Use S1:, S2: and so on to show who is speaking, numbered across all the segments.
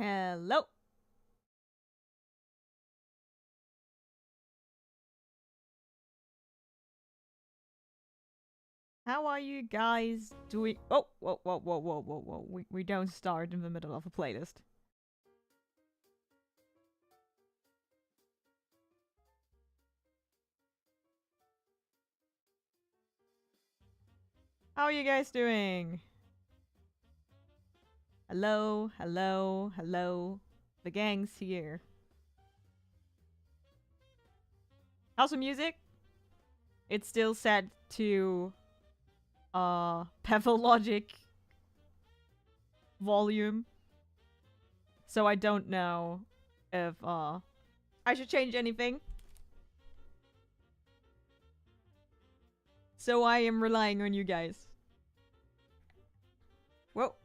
S1: Hello. How are you guys doing? Oh, whoa, whoa, whoa, whoa, whoa, whoa. We don't start in the middle of a playlist. How are you guys doing? Hello, hello, hello. The gang's here. How's the music? It's still set to pathologic volume. So I don't know if I should change anything. So I am relying on you guys. Whoa.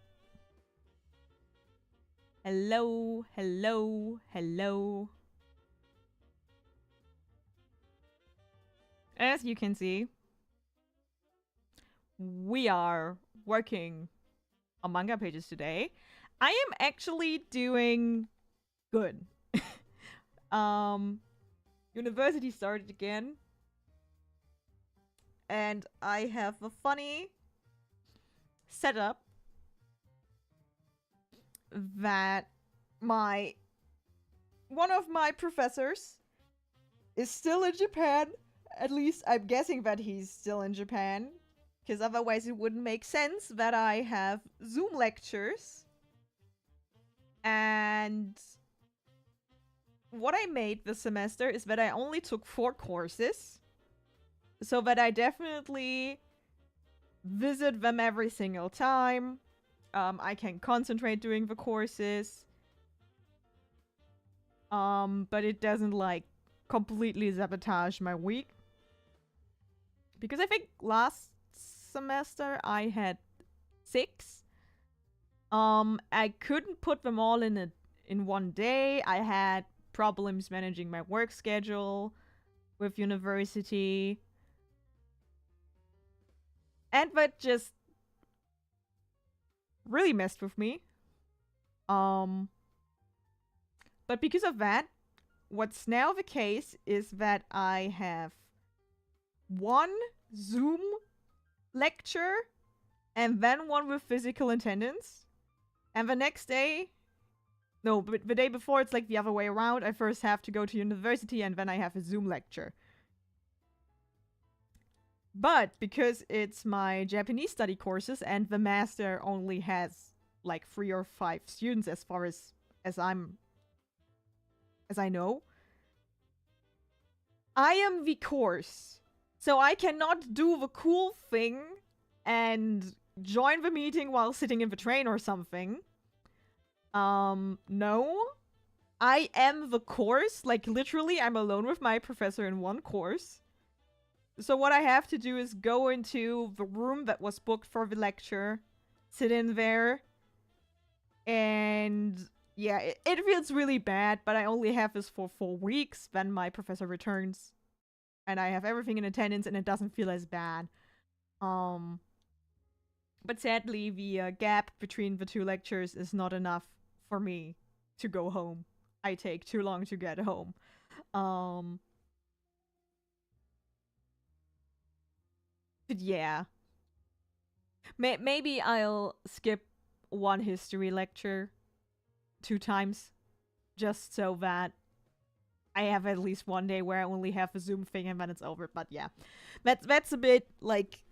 S1: Hello, hello, hello. As you can see, we are working on manga pages today. I am actually doing good. University started again. And I have a funny setup that one of my professors is still in Japan. At least I'm guessing that he's still in Japan. Because otherwise it wouldn't make sense that I have Zoom lectures. And what I made this semester is that I only took 4 courses. So that I definitely visit them every single time. I can concentrate doing the courses. But it doesn't, like, completely sabotage my week. Because I think last semester I had 6. I couldn't put them all in one day. I had problems managing my work schedule with university. And that just really messed with me. But because of that, what's now the case is that I have 1 Zoom lecture and then 1 with physical attendance. And the next day, no, but the day before it's like the other way around. I first have to go to university and then I have a Zoom lecture. But because it's my Japanese study courses and the master only has like 3 or 5 students as far as I know, I am the course. So I cannot do the cool thing and join the meeting while sitting in the train or something. No. I am the course. Like, literally, I'm alone with my professor in 1 course. So what I have to do is go into the room that was booked for the lecture, sit in there, and yeah, it feels really bad, but I only have this for 4 weeks, then my professor returns, and I have everything in attendance, and it doesn't feel as bad. But sadly, the gap between the 2 lectures is not enough for me to go home. I take too long to get home. But yeah. Maybe I'll skip 1 history lecture 2 times. Just so that I have at least 1 day where I only have a Zoom thing and then it's over. But yeah. That's a bit, like,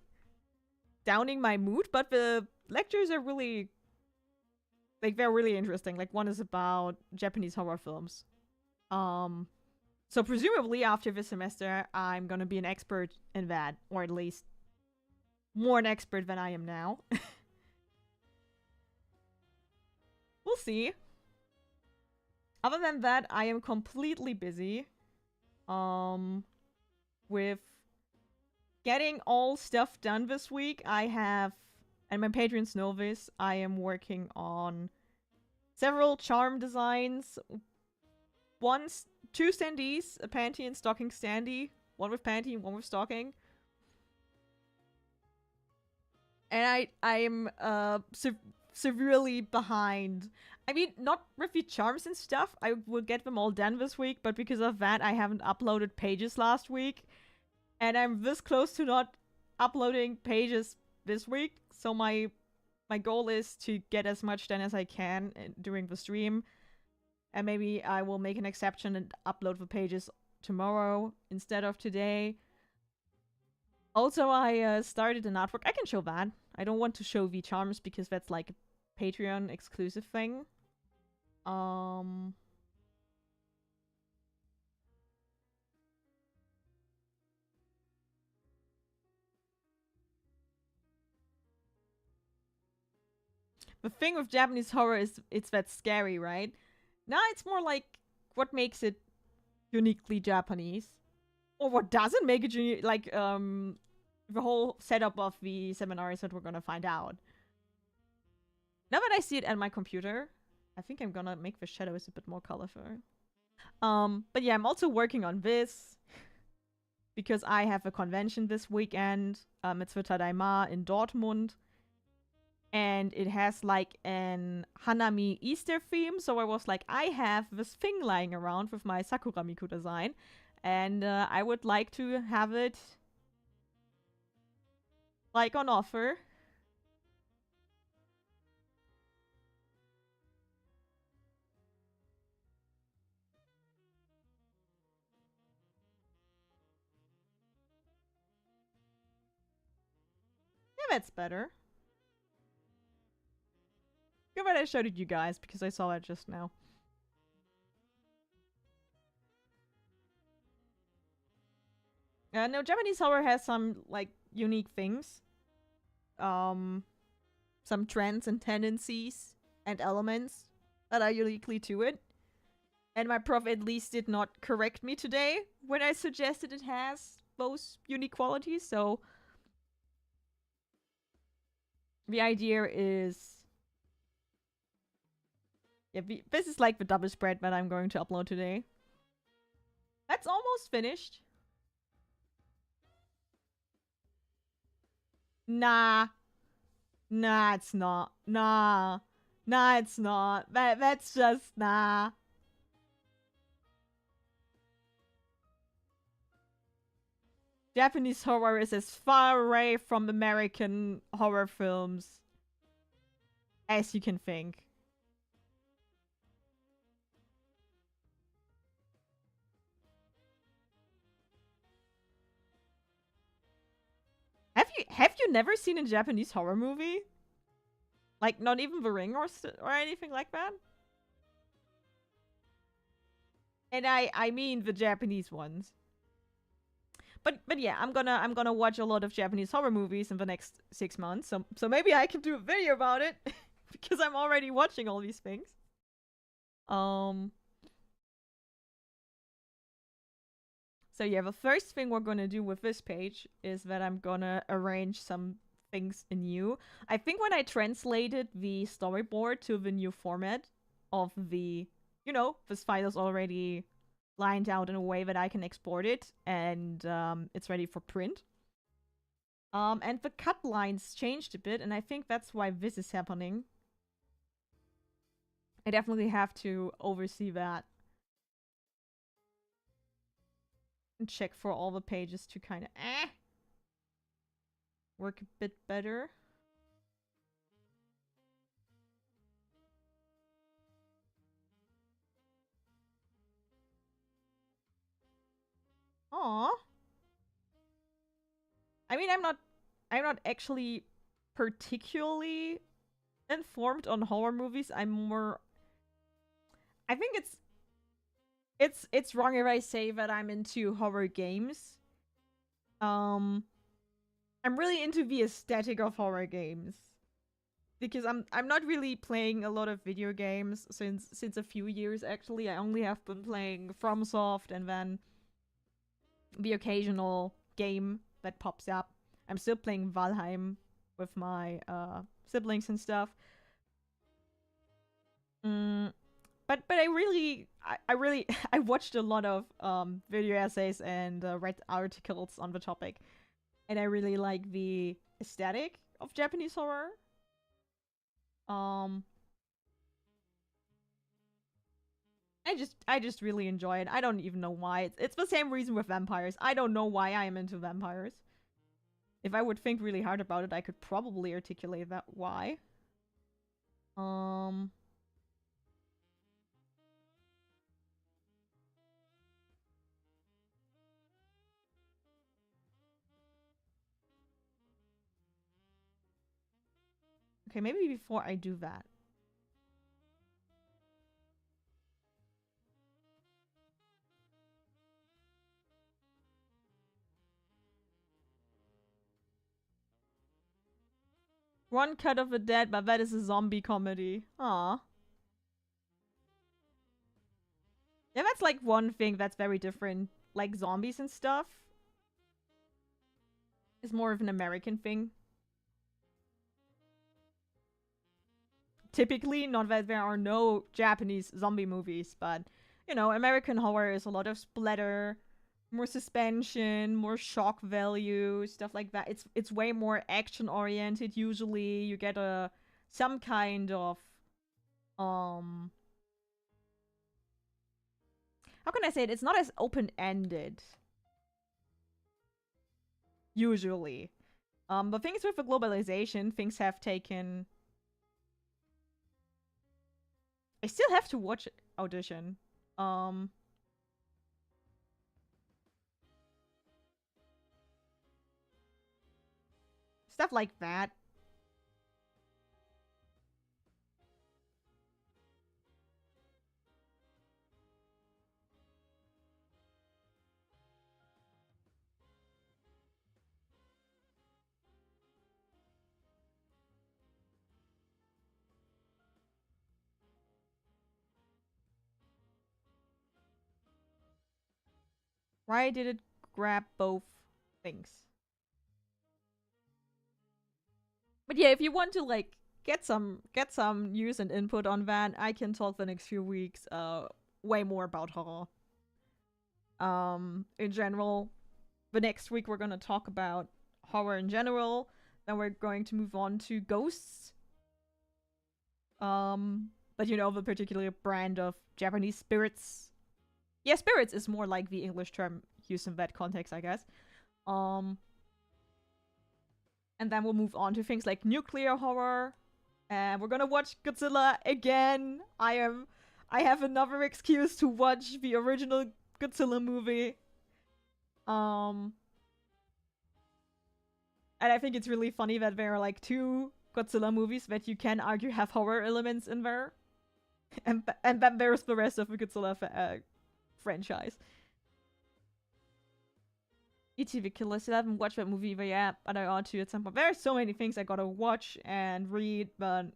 S1: downing my mood. But the lectures are really, like, they're really interesting. Like, 1 is about Japanese horror films. So presumably after this semester, I'm gonna be an expert in that. Or at least more an expert than I am now. We'll see. Other than that, I am completely busy. With getting all stuff done this week. I have, and my patrons know this, I am working on several charm designs. 2 standees, a panty and stocking standee. 1 with panty and 1 with stocking. And I am severely behind. I mean, not with the charms and stuff. I will get them all done this week, but because of that, I haven't uploaded pages last week. And I'm this close to not uploading pages this week. So my goal is to get as much done as I can during the stream. And maybe I will make an exception and upload the pages tomorrow instead of today. Also, I started an artwork. I can show that. I don't want to show the charms because that's like a Patreon exclusive thing. The thing with Japanese horror is it's that scary, right? Now it's more like what makes it uniquely Japanese. Or what doesn't make it unique, like, the whole setup of the seminars that we're gonna find out. Now that I see it at my computer, I think I'm gonna make the shadows a bit more colorful. But yeah, I'm also working on this because I have a convention this weekend. It's the Tadaima in Dortmund. And it has like an Hanami Easter theme. So I was like, I have this thing lying around with my Sakura Miku design. And I would like to have it like on offer. Yeah, that's better. Good that I showed it you guys because I saw it just now. No, Japanese horror has some like unique things. Some trends and tendencies and elements that are uniquely to it. And my prof at least did not correct me today when I suggested it has those unique qualities, so the idea is... Yeah, this is like the double spread that I'm going to upload today. That's almost finished. Nah. Nah, it's not. Nah. Nah, it's not. That's just... Nah. Japanese horror is as far away from American horror films as you can think. Have you never seen a Japanese horror movie? Like not even The Ring or anything like that? And I mean the Japanese ones. But yeah, I'm gonna watch a lot of Japanese horror movies in the next 6 months. So maybe I can do a video about it because I'm already watching all these things. So yeah, the first thing we're gonna do with this page is that I'm gonna arrange some things anew. I think when I translated the storyboard to the new format of the, this file is already lined out in a way that I can export it and it's ready for print. And the cut lines changed a bit, and I think that's why this is happening. I definitely have to oversee that. And check for all the pages to kind of work a bit better. Aww. I mean, I'm not actually particularly informed on horror movies. I'm more... I think it's wrong if I say that I'm into horror games. I'm really into the aesthetic of horror games. Because I'm not really playing a lot of video games since a few years actually. I only have been playing FromSoft and then the occasional game that pops up. I'm still playing Valheim with my siblings and stuff. But I really I watched a lot of video essays and read articles on the topic, and I really like the aesthetic of Japanese horror. Um, I just really enjoy it. I don't even know why. It's the same reason with vampires. I don't know why I am into vampires. If I would think really hard about it, I could probably articulate that why. Um, okay, maybe before I do that. One Cut of the Dead, but that is a zombie comedy. Aw. Yeah, that's like one thing that's very different. Like zombies and stuff is more of an American thing. Typically, not that there are no Japanese zombie movies, but you know, American horror is a lot of splatter, more suspension, more shock value, stuff like that. It's way more action oriented usually. You get a some kind of um how can I say it? It's not as open ended usually. But things with the globalization, things have taken. I still have to watch Audition. Um, Stuff like that. Why did it grab both things? But yeah, if you want to like get some news and input on that, I can talk the next few weeks way more about horror. In general, the next week we're gonna talk about horror in general. Then we're going to move on to ghosts. But you know the particular brand of Japanese spirits. Yeah, spirits is more like the English term used in that context, I guess. Um, and then we'll move on to things like nuclear horror. And we're gonna watch Godzilla again. I have another excuse to watch the original Godzilla movie. Um, and I think it's really funny that there are like two Godzilla movies that you can argue have horror elements in there, and then there's the rest of the Godzilla franchise. E.T. the Killer. Still haven't watched that movie, but yeah, but I ought to at some point. There are so many things I gotta watch and read, but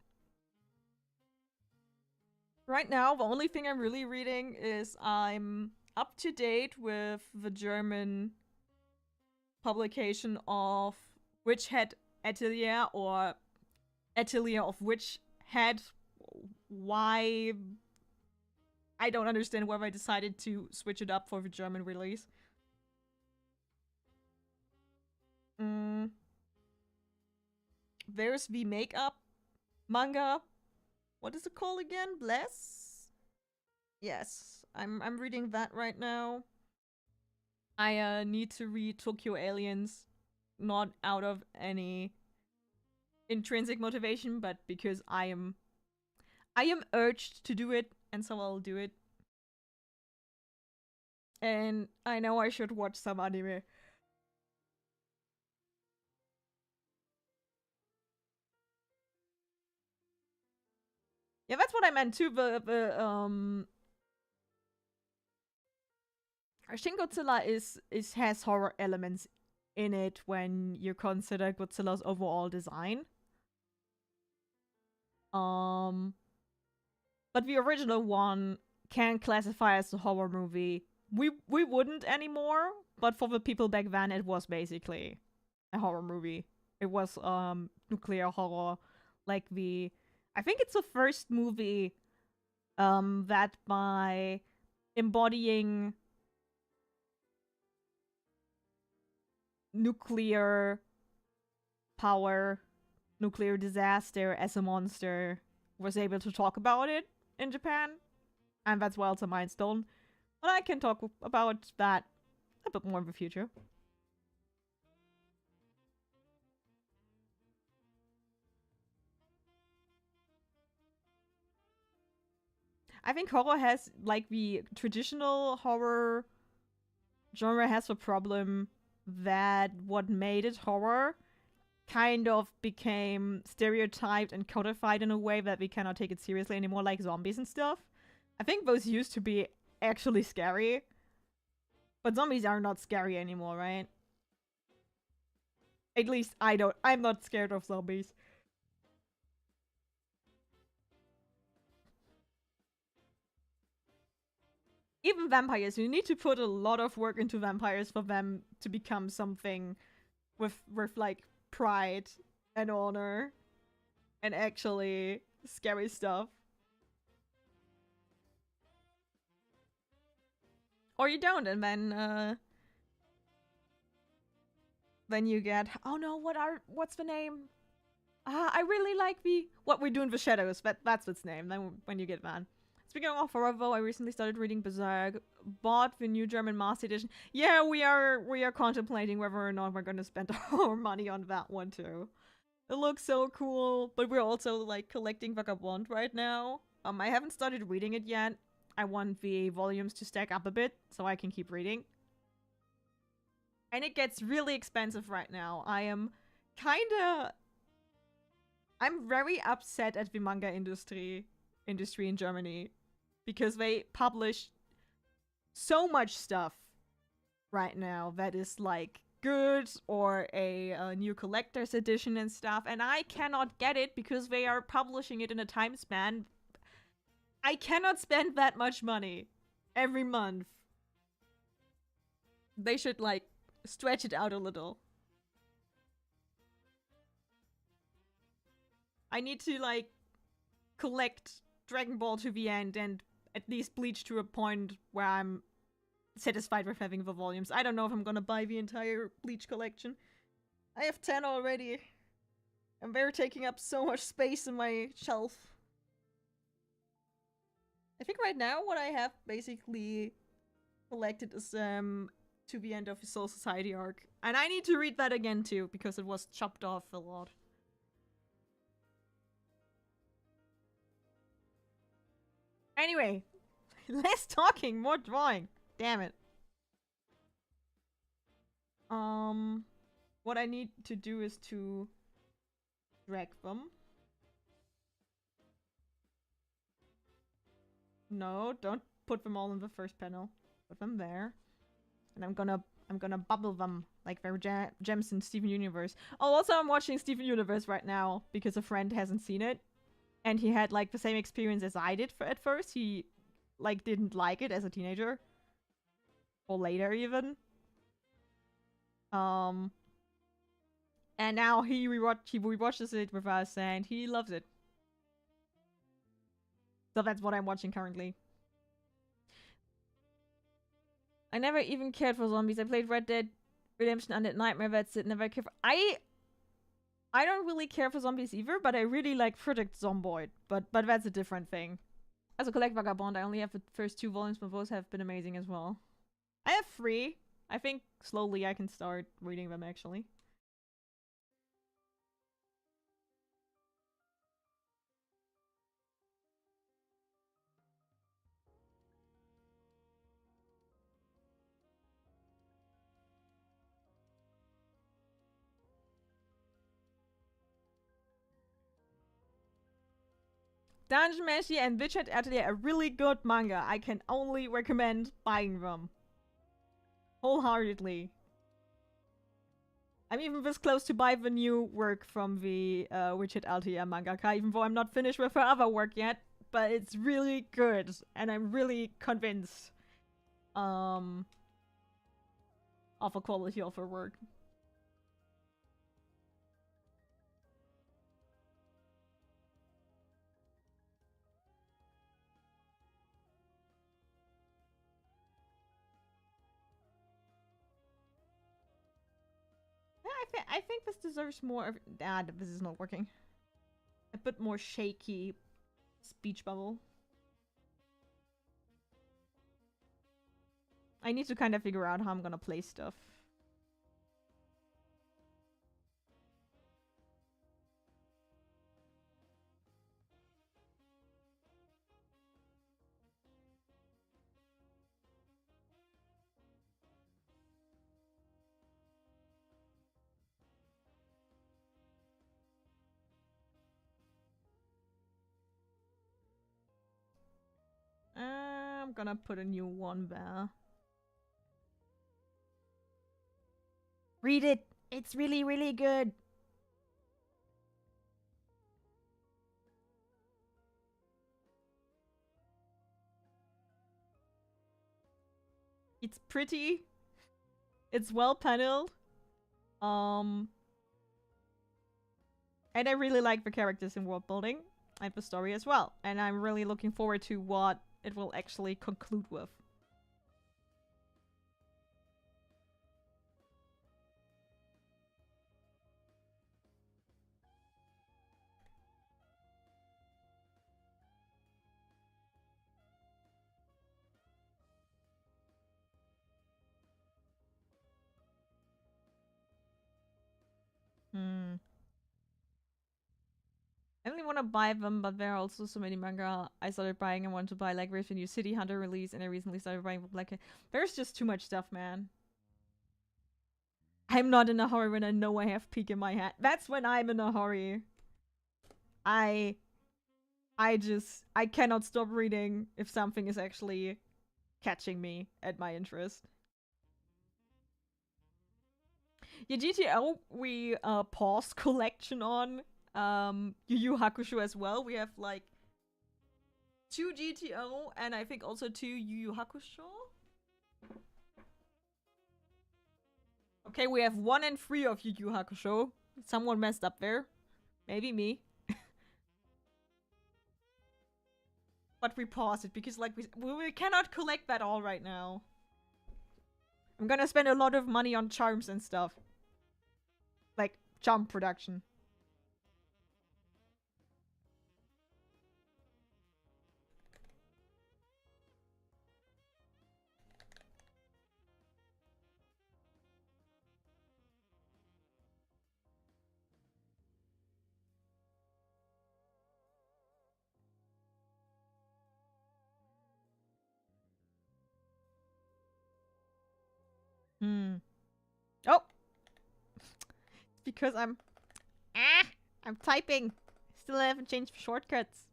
S1: right now the only thing I'm really reading is I'm up to date with the German publication of Witch Head Atelier or Atelier of Witch Head. Why? I don't understand why I decided to switch it up for the German release. Mm, there's the makeup manga. What is it called again? Bless? Yes, I'm reading that right now. I need to read Tokyo Aliens, not out of any intrinsic motivation, but because I am urged to do it, and so I'll do it. And I know I should watch some anime. Yeah, that's what I meant too. The Shin Godzilla is has horror elements in it when you consider Godzilla's overall design. Um, but the original one can classify as a horror movie. We wouldn't anymore, but for the people back then, it was basically a horror movie. It was nuclear horror, like the I think it's the first movie that by embodying nuclear power, nuclear disaster as a monster was able to talk about it in Japan, and that's why it's a milestone. But I can talk about that a bit more in the future. I think horror has, like, the traditional horror genre has a problem that what made it horror kind of became stereotyped and codified in a way that we cannot take it seriously anymore, like zombies and stuff. I think those used to be actually scary, but zombies are not scary anymore, right? At least I'm not scared of zombies. Even vampires, you need to put a lot of work into vampires for them to become something with like pride and honor and actually scary stuff. Or you don't, and then you get, oh no, what's the name? I really like the What We Do in the Shadows. That's its name. Then when you get that. Speaking of horror, though, I recently started reading Berserk. Bought the new German Master Edition. Yeah, we are contemplating whether or not we're gonna spend our money on that one too. It looks so cool, but we're also like collecting Vagabond right now. I haven't started reading it yet. I want the volumes to stack up a bit so I can keep reading. And it gets really expensive right now. I'm very upset at the manga industry in Germany because they publish so much stuff right now that is like good or a new collector's edition and stuff, and I cannot get it because they are publishing it in a time span. I cannot spend that much money every month. They should like stretch it out a little. I need to like collect Dragon Ball to the end and at least Bleach to a point where I'm satisfied with having the volumes. I don't know if I'm gonna buy the entire Bleach collection. I have 10 already. And they're taking up so much space in my shelf. I think right now what I have basically collected is to the end of the Soul Society arc. And I need to read that again too, because it was chopped off a lot. Anyway, less talking, more drawing. Damn it. What I need to do is to drag them. No, don't put them all in the first panel. Put them there. And I'm gonna bubble them like they're gems in Steven Universe. Oh, also I'm watching Steven Universe right now because a friend hasn't seen it. And he had like the same experience as I did at first. He like didn't like it as a teenager. Or later even. And now he rewatches it with us and he loves it. So that's what I'm watching currently. I never even cared for zombies. I played Red Dead Redemption Undead Nightmare. That's it. Never care for. I don't really care for zombies either, but I really like Project Zomboid. But that's a different thing. As a collect Vagabond, I only have the first 2 volumes, but those have been amazing as well. I have 3. I think slowly I can start reading them actually. Dungeon Meshi and Witched Atelier are really good manga. I can only recommend buying them. Wholeheartedly. I'm even this close to buy the new work from the Witched Atelier mangaka, even though I'm not finished with her other work yet. But it's really good, and I'm really convinced of the quality of her work. Yeah, I think this deserves more. This is not working. A bit more shaky Speech bubble. I need to kind of figure out how I'm gonna play stuff. I'm gonna put a new one there. Read it! It's really, really good! It's pretty. It's well paneled. And I really like the characters in world building and the story as well. And I'm really looking forward to what it will actually conclude with. I really want to buy them, but there are also so many manga I started buying and want to buy, like with the new City Hunter release, and I recently started buying Black. There's just too much stuff, man. I'm not in a hurry when I know I have peak in my hand. That's when I'm in a hurry. I cannot stop reading if something is actually catching me at my interest. Yeah, GTO we paused collection on Yu Yu Hakusho as well. We have like 2 GTO and I think also 2 Yu Yu Hakusho. Okay, we have 1 and 3 of Yu Yu Hakusho. Someone messed up there. Maybe me. But we paused it because like we cannot collect that all right now. I'm gonna spend a lot of money on charms and stuff. Like charm production. Oh! It's because I'm typing. Still haven't changed the shortcuts.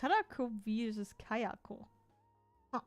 S1: Tadako versus Kayako. Huh.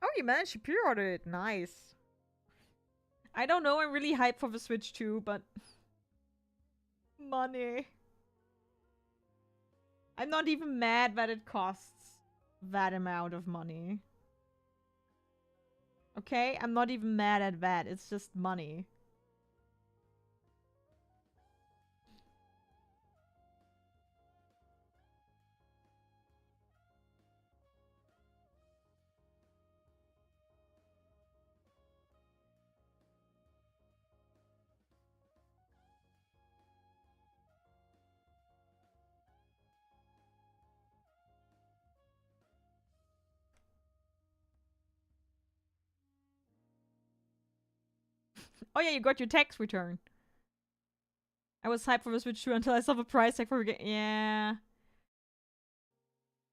S1: Oh, you managed to pre-order it. Nice. I don't know. I'm really hyped for the Switch too, but money. I'm not even mad that it costs that amount of money. Okay? I'm not even mad at that. It's just money. Oh yeah, you got your tax return. I was hyped for the Switch 2 until I saw the price tag for a game. Yeah.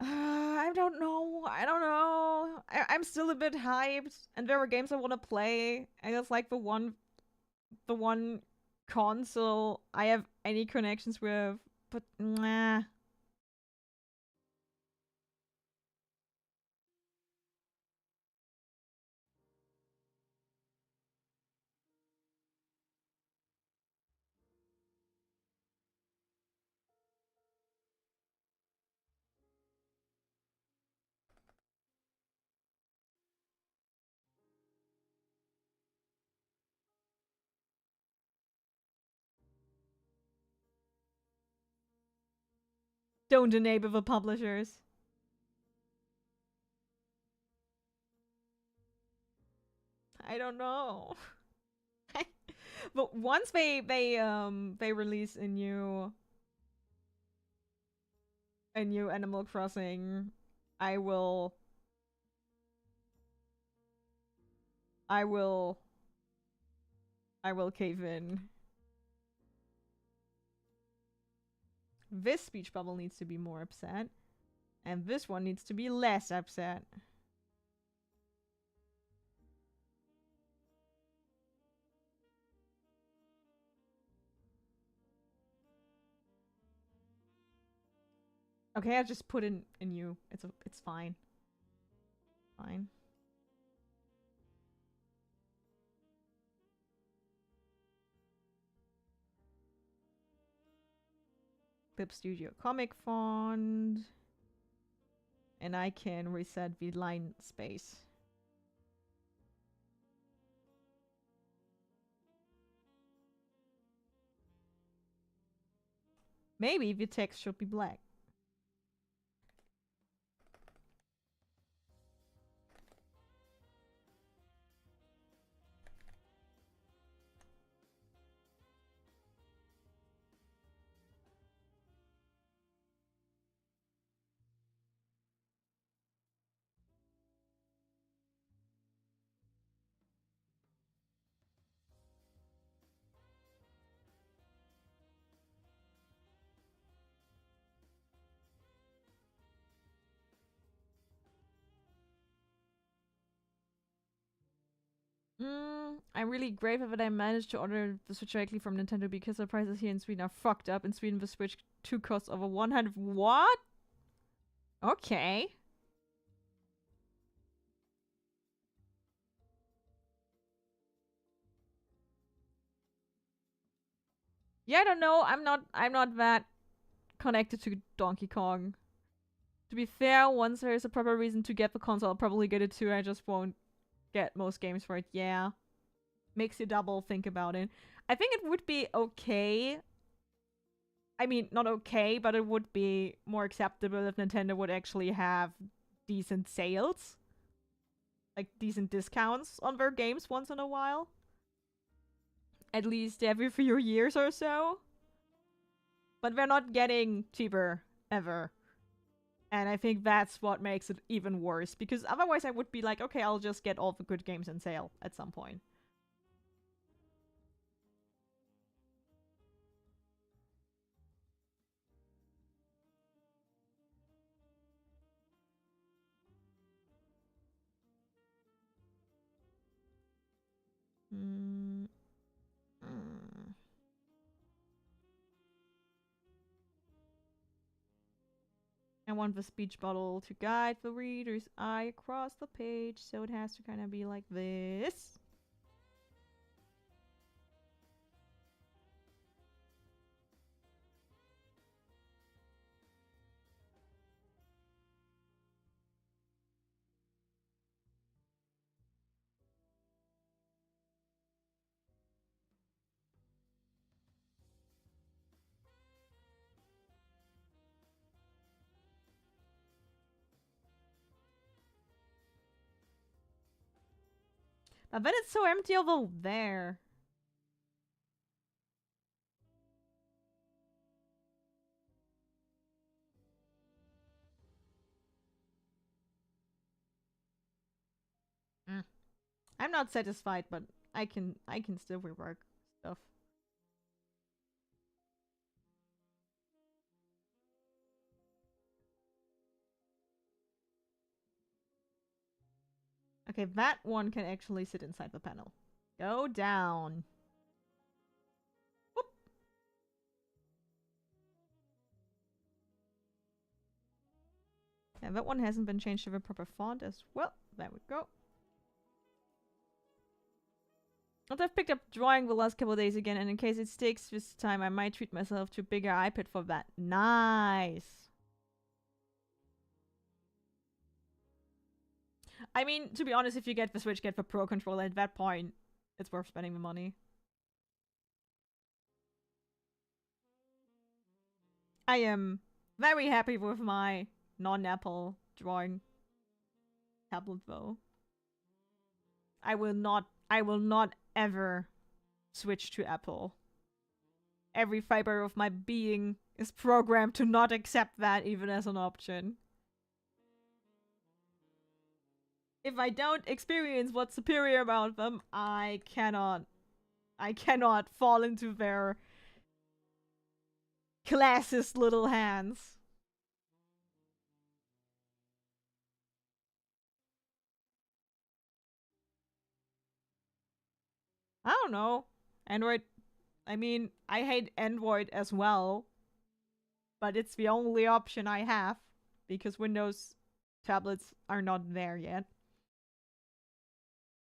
S1: I don't know. I don't know. I'm still a bit hyped, and there are games I want to play. I just like the one console I have any connections with, but nah. Don't enable the publishers. I don't know. But once they release a new Animal Crossing, I will I will I will cave in. This speech bubble needs to be more upset, and this one needs to be less upset. Okay, I just put in a new. It's fine. Fine. Pip Studio comic font. And I can reset the line space. Maybe the text should be black. I'm really grateful that I managed to order the Switch directly from Nintendo because the prices here in Sweden are fucked up. In Sweden, the Switch 2 costs over 100. What? Okay. Yeah, I don't know. I'm not that connected to Donkey Kong. To be fair, once there's a proper reason to get the console, I'll probably get it too. I just won't get most games for it. Yeah. Makes you double think about it. I think it would be okay. I mean, not okay, but it would be more acceptable if Nintendo would actually have decent sales. Like decent discounts on their games once in a while. At least every few years or so. But they're not getting cheaper ever. And I think that's what makes it even worse. Because otherwise I would be like, okay, I'll just get all the good games on sale at some point. Mm. Mm. I want the speech bubble to guide the reader's eye across the page, so it has to kind of be like this. I bet it's so empty over there. Mm. I'm not satisfied, but I can still rework stuff. Okay, that one can actually sit inside the panel. Go down. Whoop. Yeah, that one hasn't been changed to the proper font as well. There we go. But I've picked up drawing the last couple of days again, and in case it sticks this time, I might treat myself to a bigger iPad for that. Nice! I mean, to be honest, if you get the Switch, get the Pro controller. At that point, it's worth spending the money. I am very happy with my non-Apple drawing tablet, though. I will not ever switch to Apple. Every fiber of my being is programmed to not accept that even as an option. If I don't experience what's superior about them, I cannot fall into their classist little hands. I don't know. Android, I mean, I hate Android as well, but it's the only option I have because Windows tablets are not there yet.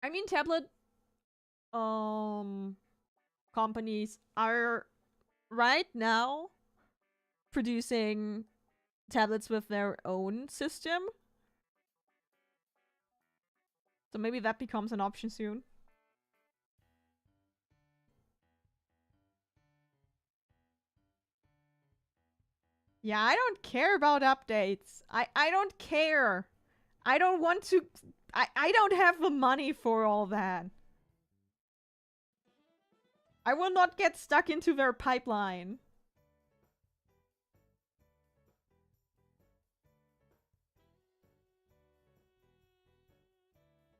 S1: I mean, tablet companies are right now producing tablets with their own system. So maybe that becomes an option soon. Yeah, I don't care about updates. I don't care. I don't want to. I don't have the money for all that. I will not get stuck into their pipeline.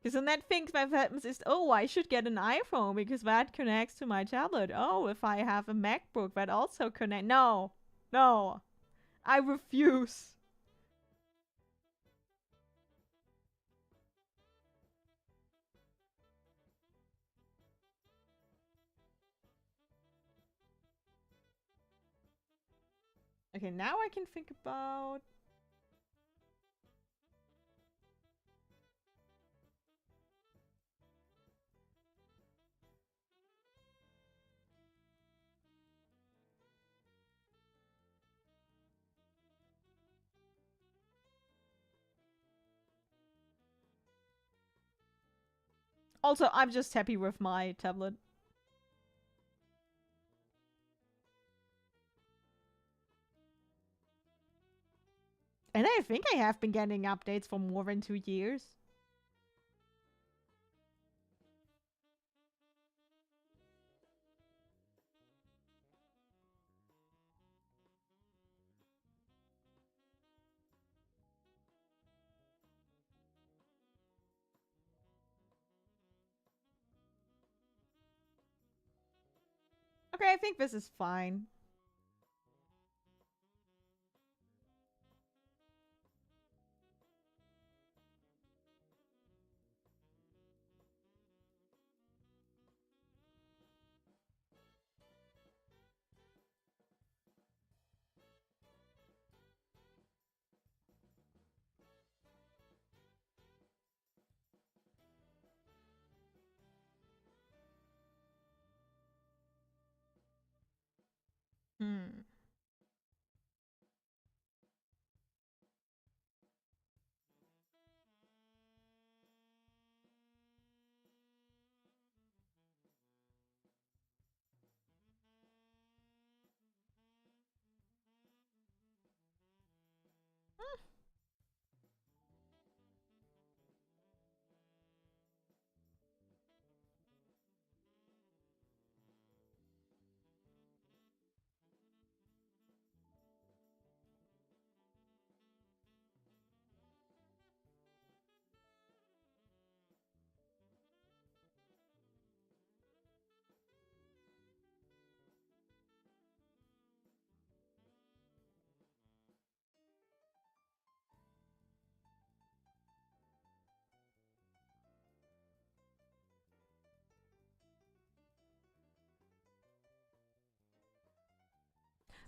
S1: Because then that thing that happens is, oh, I should get an iPhone because that connects to my tablet. Oh, if I have a MacBook, that also connect. No. No. I refuse. Okay, now I can think about... Also, I'm just happy with my tablet. And I think I have been getting updates for more than 2 years. Okay, I think this is fine. Hmm.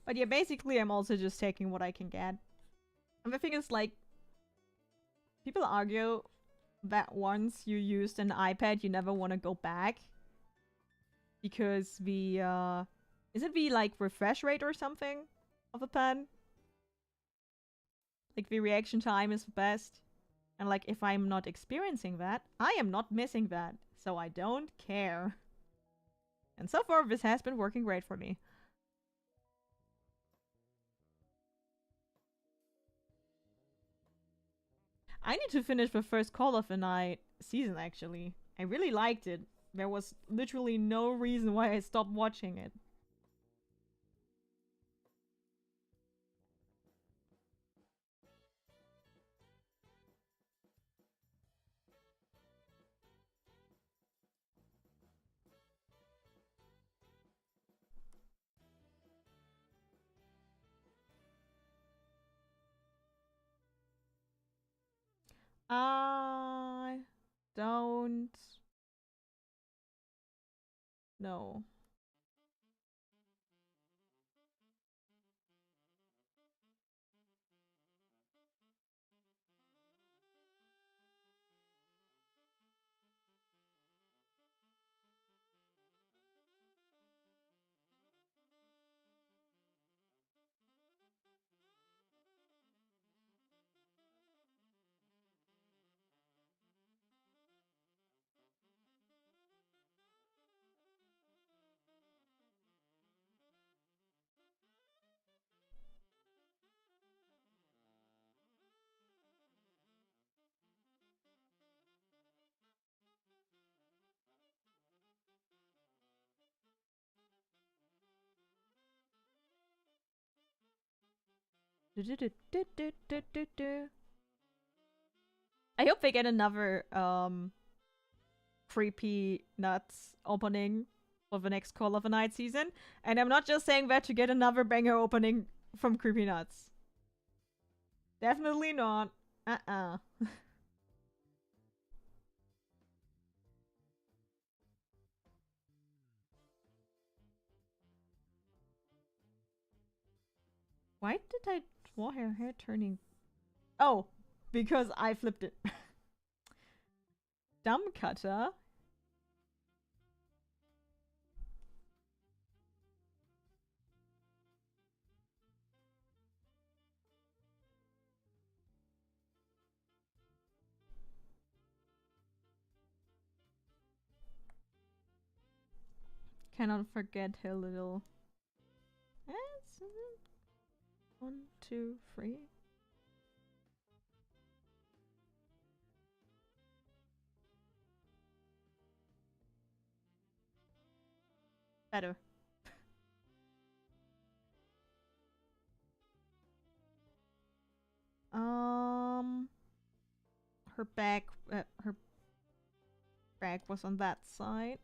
S1: But yeah, basically I'm also just taking what I can get. And the thing is, like, people argue that once you used an iPad, you never want to go back. Because the, is it the, like, refresh rate or something of a pen? Like, the reaction time is the best. And, like, if I'm not experiencing that, I am not missing that. So I don't care. And so far, this has been working great for me. I need to finish the first Call of the Night season, actually. I really liked it. There was literally no reason why I stopped watching it. I don't know. I hope they get another creepy nuts opening for the next Call of the Night season. And I'm not just saying that to get another banger opening from Creepy Nuts. Definitely not. Why did I draw her hair turning? Oh, because I flipped it. Dumb Katta. Cannot forget her little. One, two, three. Better. Her bag was on that side.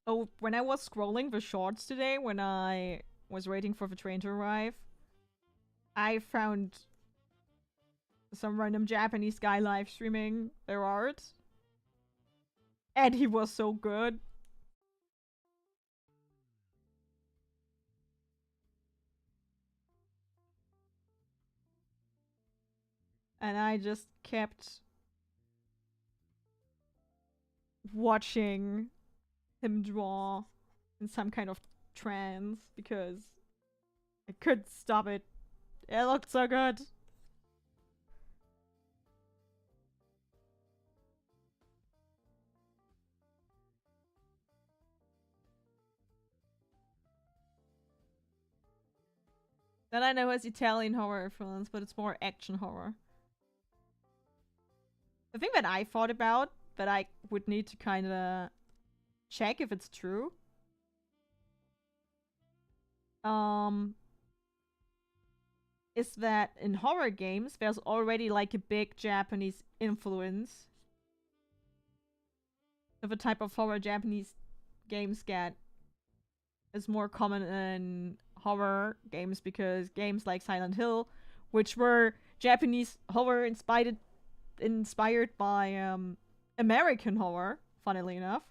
S1: Oh, when I was scrolling the shorts today, when I was waiting for the train to arrive, I found some random Japanese guy live streaming their art. And he was so good. And I just kept watching him draw in some kind of trance because I couldn't stop it. It looked so good. Then I know it's Italian horror influence, but it's more action horror. The thing that I thought about that I would need to kind of check if it's true. Is that in horror games there's already like a big Japanese influence of a type of horror Japanese games get is more common in horror games because games like Silent Hill, which were Japanese horror inspired by American horror, funnily enough,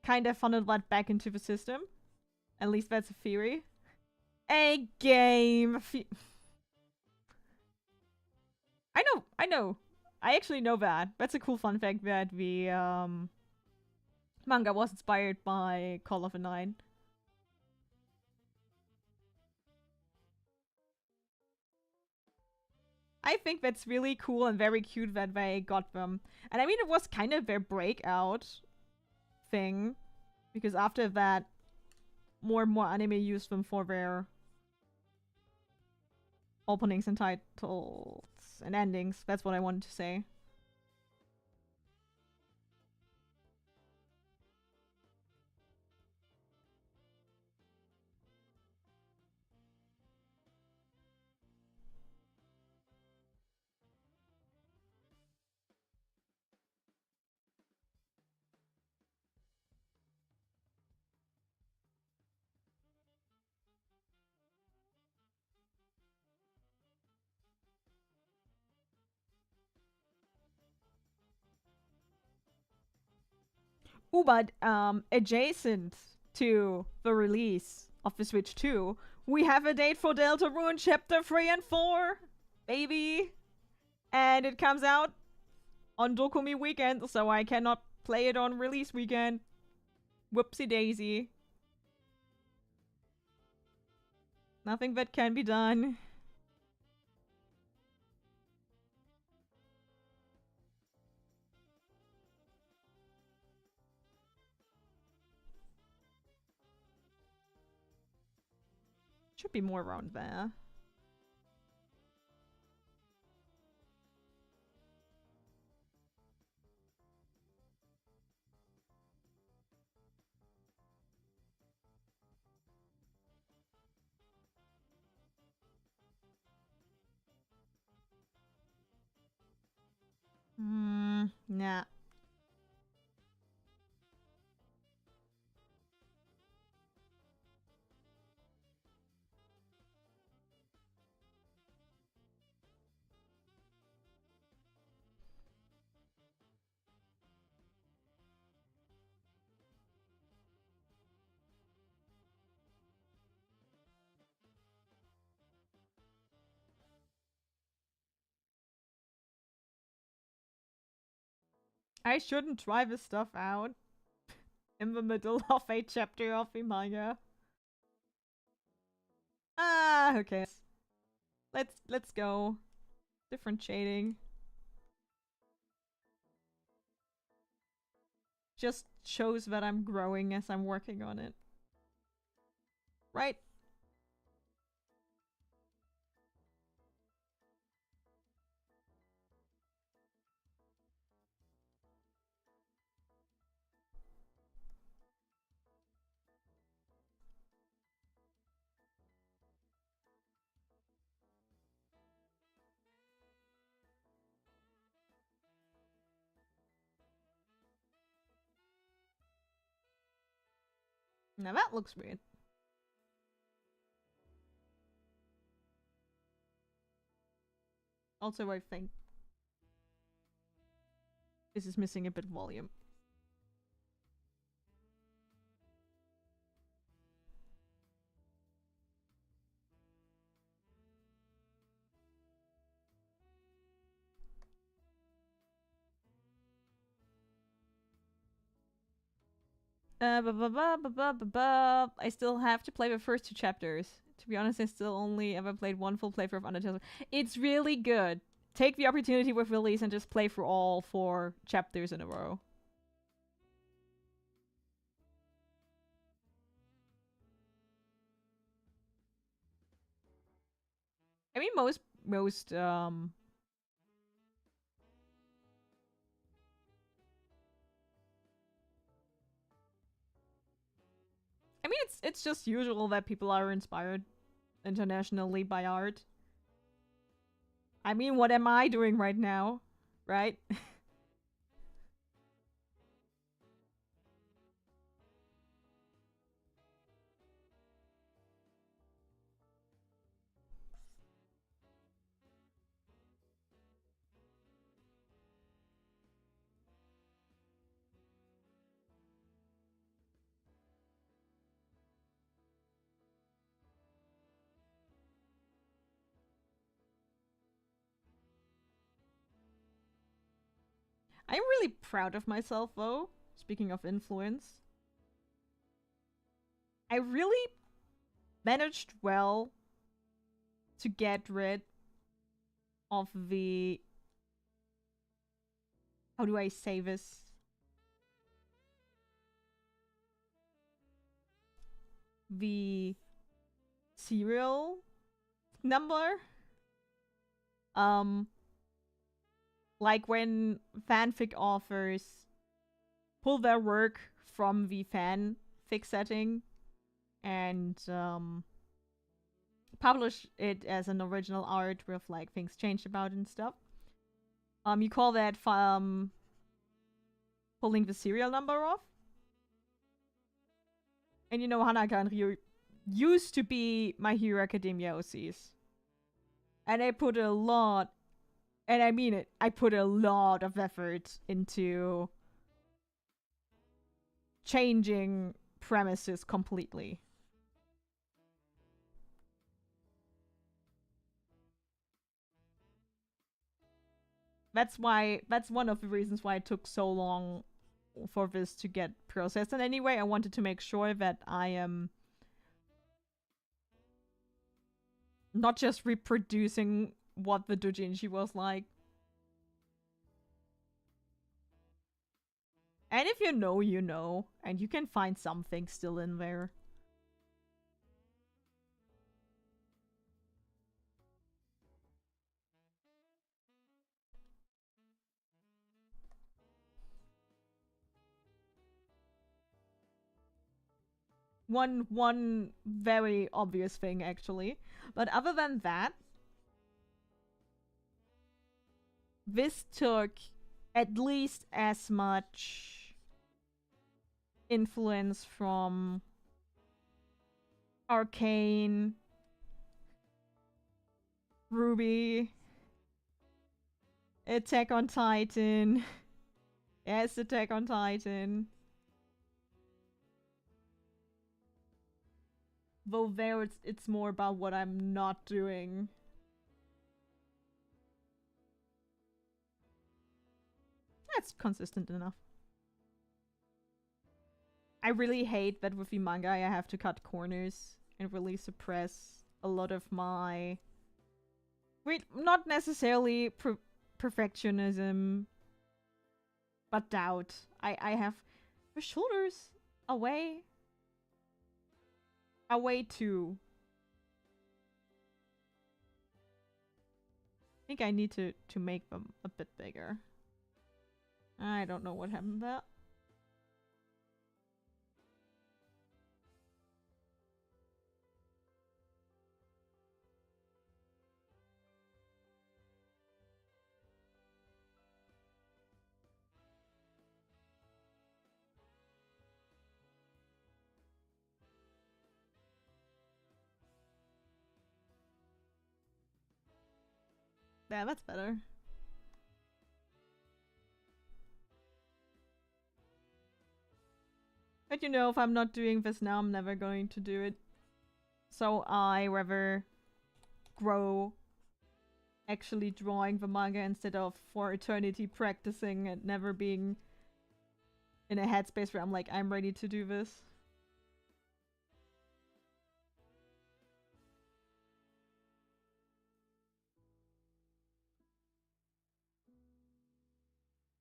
S1: kind of funneled that back into the system. At least that's a theory. A game. I know. I actually know that. That's a cool fun fact that the manga was inspired by Call of the Nine. I think that's really cool and very cute that they got them. And I mean, it was kind of their breakout thing. Because after that, more and more anime used them for their openings and titles and endings. That's what I wanted to say. Ooh, but adjacent to the release of the Switch 2, we have a date for Deltarune Chapter 3 and 4, baby! And it comes out on Dokumi weekend, so I cannot play it on release weekend. Whoopsie daisy. Nothing that can be done. Should be more around there. Nah. I shouldn't try this stuff out in the middle of a chapter of the manga. Ah, okay. Let's go. Differentiating. Just shows that I'm growing as I'm working on it. Right? Now that looks weird. Also, I think this is missing a bit of volume. I still have to play the first two chapters. To be honest, I still only ever played one full playthrough of Undertale. It's really good. Take the opportunity with release and just play through all 4 chapters in a row. I mean, most I mean, it's just usual that people are inspired internationally by art. I mean, what am I doing right now? Right? I'm really proud of myself, though. Speaking of influence, I really managed well to get rid of the... How do I say this? The serial number. Like when fanfic authors pull their work from the fanfic setting and publish it as an original art with like things changed about and stuff. You call that pulling the serial number off. And you know, Hanaka and Ryu used to be My Hero Academia OCs. And I put a lot, and I mean it, I put a lot of effort into changing premises completely. That's one of the reasons why it took so long for this to get processed. And anyway, I wanted to make sure that I am not just reproducing what the doujinshi was like. And if you know, you know. And you can find something still in there. One very obvious thing, actually. But other than that, this took at least as much influence from Arcane, Ruby, Attack on Titan. Yes, Attack on Titan. Though there it's more about what I'm not doing. That's consistent enough. I really hate that with the manga I have to cut corners and really suppress a lot of my... Wait, not necessarily perfectionism, but doubt. I have the shoulders away too. I think I need to make them a bit bigger. I don't know what happened there. Yeah, that's better. But you know, if I'm not doing this now, I'm never going to do it. So I rather grow actually drawing the manga instead of for eternity practicing and never being in a headspace where I'm like, I'm ready to do this.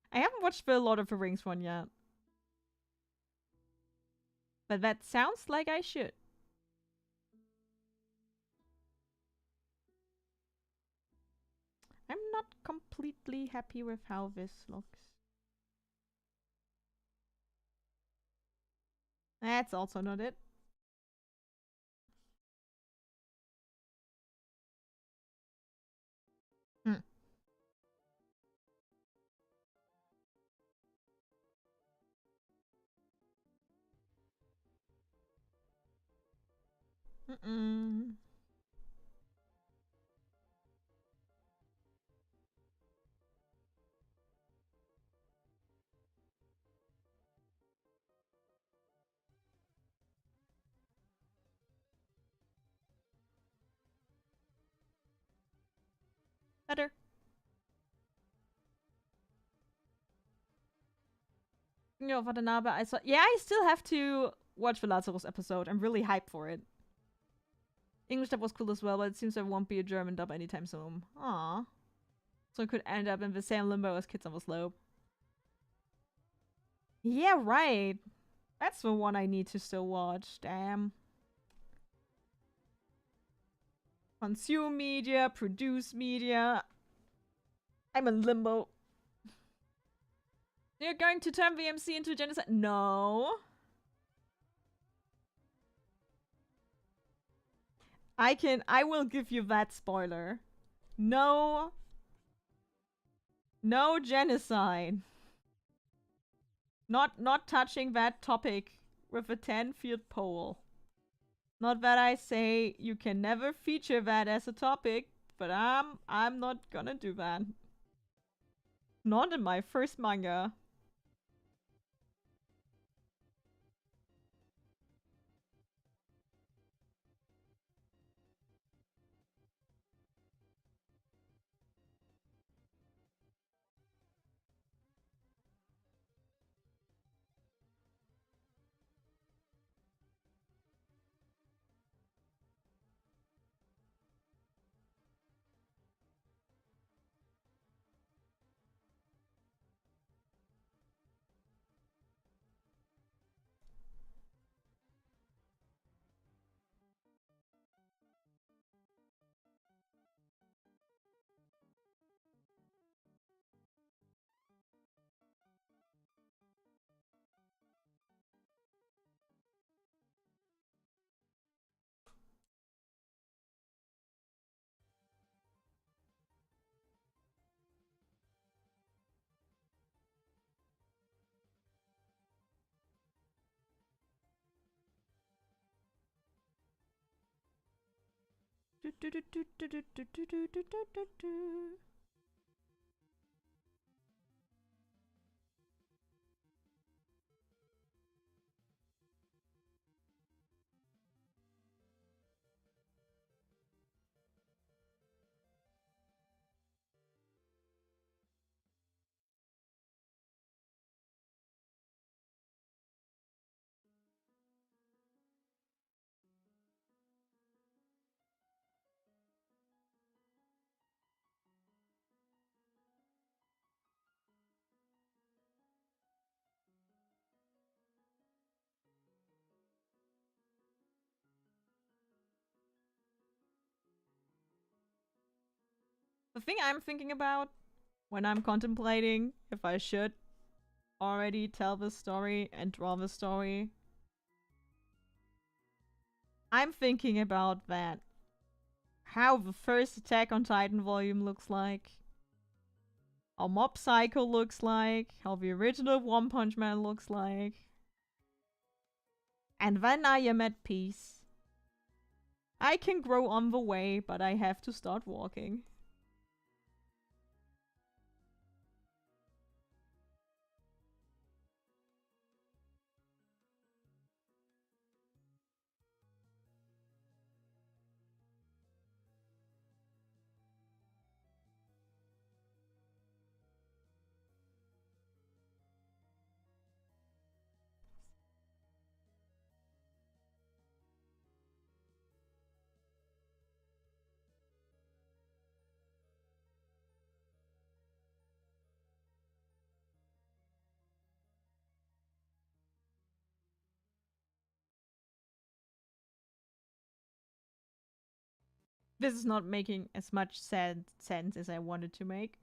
S1: I haven't watched the Lord of the Rings one yet. But that sounds like I should. I'm not completely happy with how this looks. That's also not it. Hmm. Mm-mm. Better. Speaking of Watanabe, I saw. Yeah, I still have to watch the Lazarus episode. I'm really hyped for it. English dub was cool as well, but it seems there won't be a German dub anytime soon. Aww. So it could end up in the same limbo as Kids on the Slope. Yeah, right. That's the one I need to still watch. Damn. Consume media, produce media. I'm in limbo. You're going to turn VMC into a genocide? No. I will give you that spoiler. No. No genocide. Not touching that topic with a 10-foot pole. Not that I say you can never feature that as a topic, but I'm not gonna do that. Not in my first manga. The thing I'm thinking about when I'm contemplating if I should already tell the story and draw the story, I'm thinking about that. How the first Attack on Titan volume looks like, how Mob Psycho looks like, how the original One Punch Man looks like. And then I am at peace. I can grow on the way, but I have to start walking. This is not making as much sense as I wanted to make.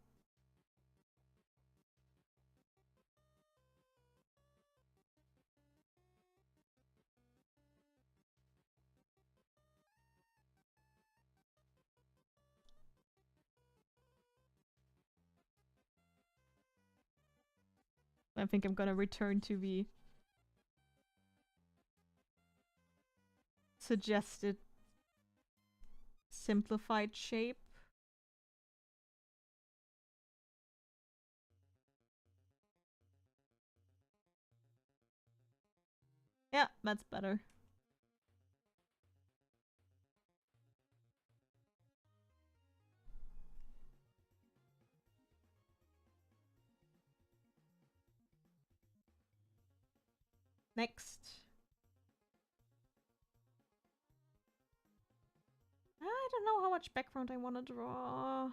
S1: I think I'm gonna return to the suggested simplified shape. Yeah, that's better. Next. I don't know how much background I want to draw.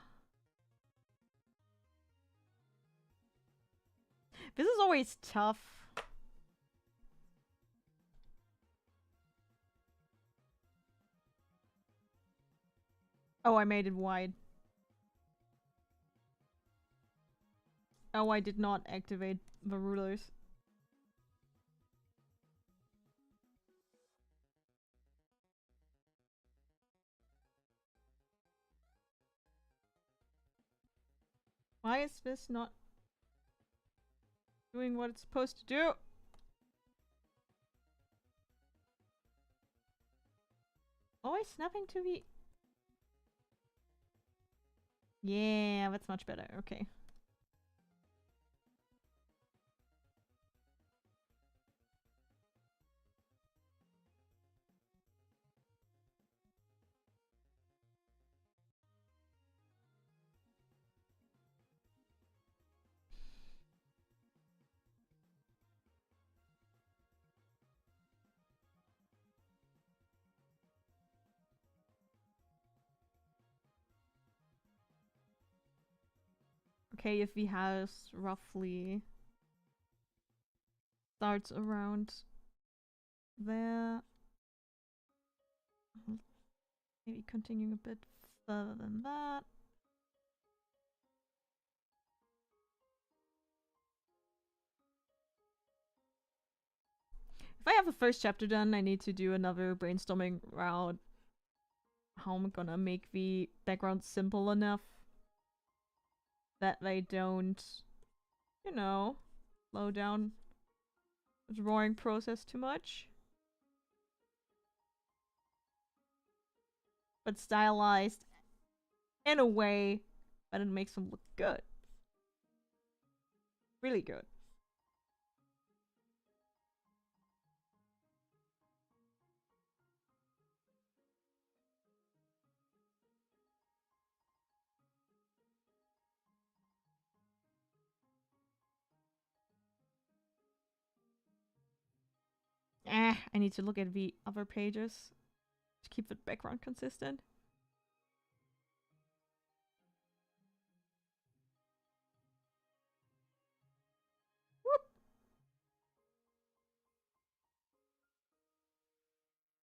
S1: This is always tough. Oh, I made it wide. Oh, I did not activate the rulers. Why is this not doing what it's supposed to do? Always snapping to the... Yeah, that's much better. Okay. Okay, if the house roughly starts around there. Maybe continuing a bit further than that. If I have the first chapter done, I need to do another brainstorming round. How am I gonna make the background simple enough that they don't, you know, slow down the drawing process too much. But stylized in a way that it makes them look good. Really good. I need to look at the other pages to keep the background consistent. Whoop.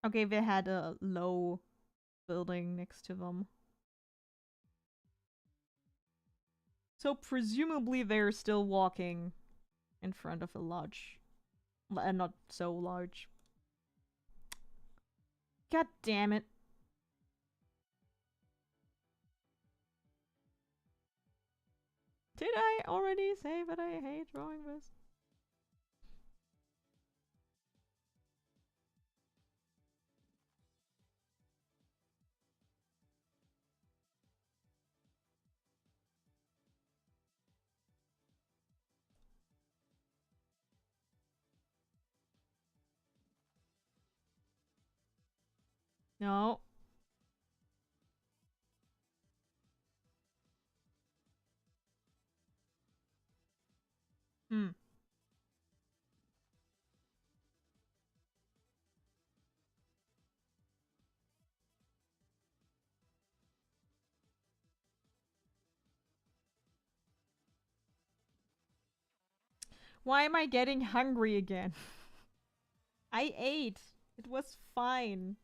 S1: Okay, they had a low building next to them. So presumably they're still walking in front of a large... not so large. God damn it. Did I already say that I hate drawing this? No. Hmm. Why am I getting hungry again? I ate. It was fine.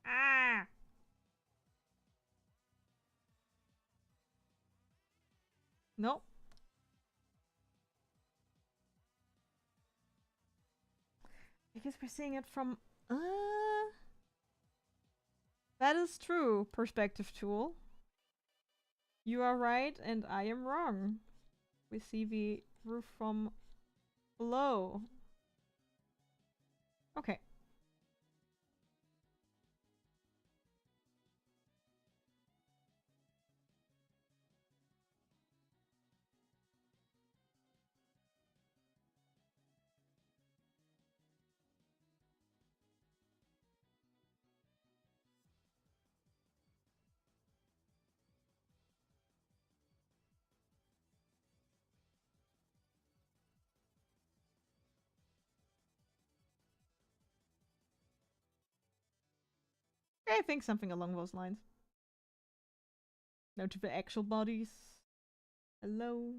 S1: Ah! Nope. Because we're seeing it from... That is true, perspective tool. You are right and I am wrong. We see the roof from below. Okay. I think something along those lines. No, to the actual bodies. Hello?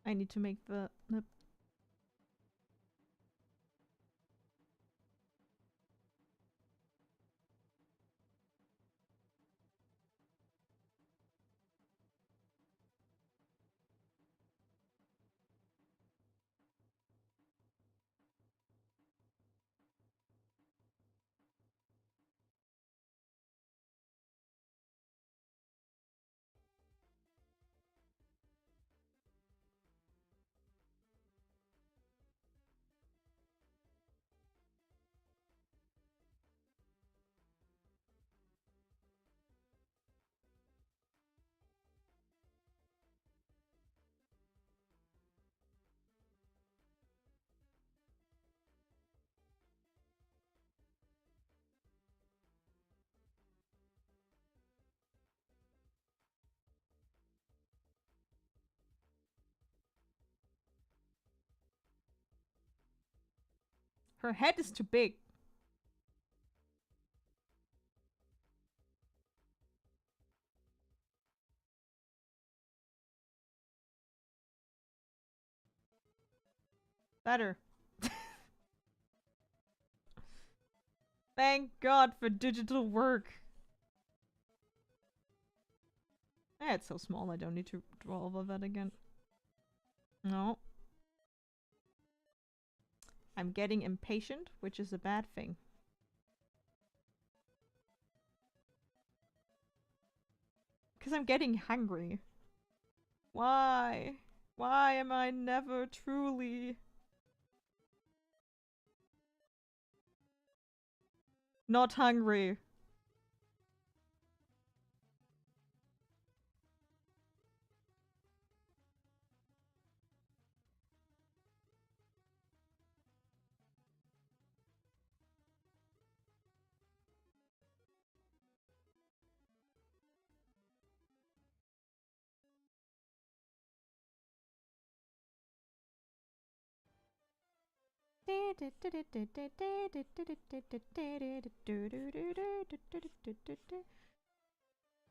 S1: I need to make the her head is too big. Better. Thank God for digital work. Eh, it's so small I don't need to draw over that again. No. I'm getting impatient, which is a bad thing. Because I'm getting hungry. Why? Why am I never truly not hungry?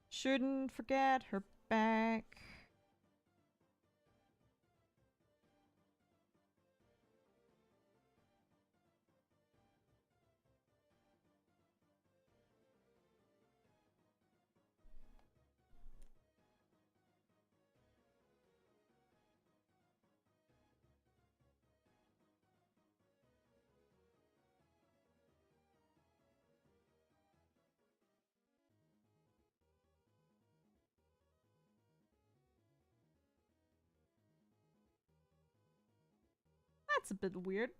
S1: Shouldn't forget her back. That's a bit weird.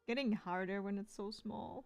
S1: Getting harder when it's so small.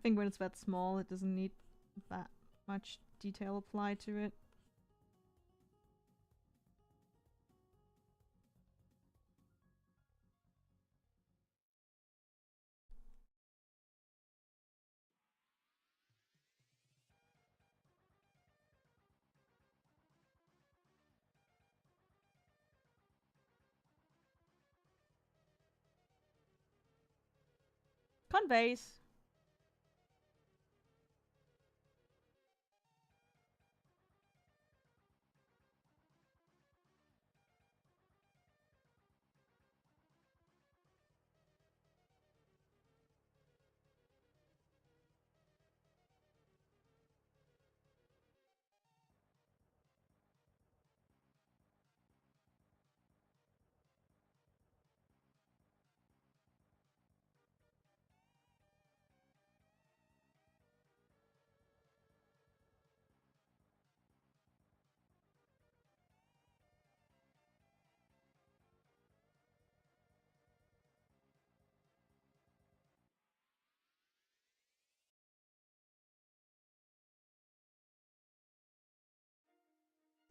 S1: I think when it's that small, it doesn't need that much detail applied to it. Conveys.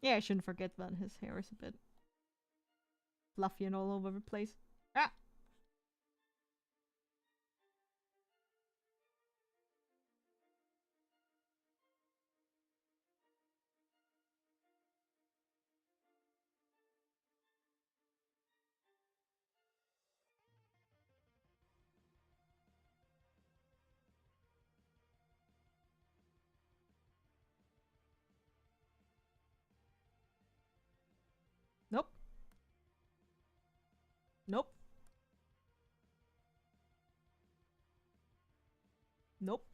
S1: Yeah, I shouldn't forget that his hair is a bit fluffy and all over the place. Ah! Nope. Nope. Nope.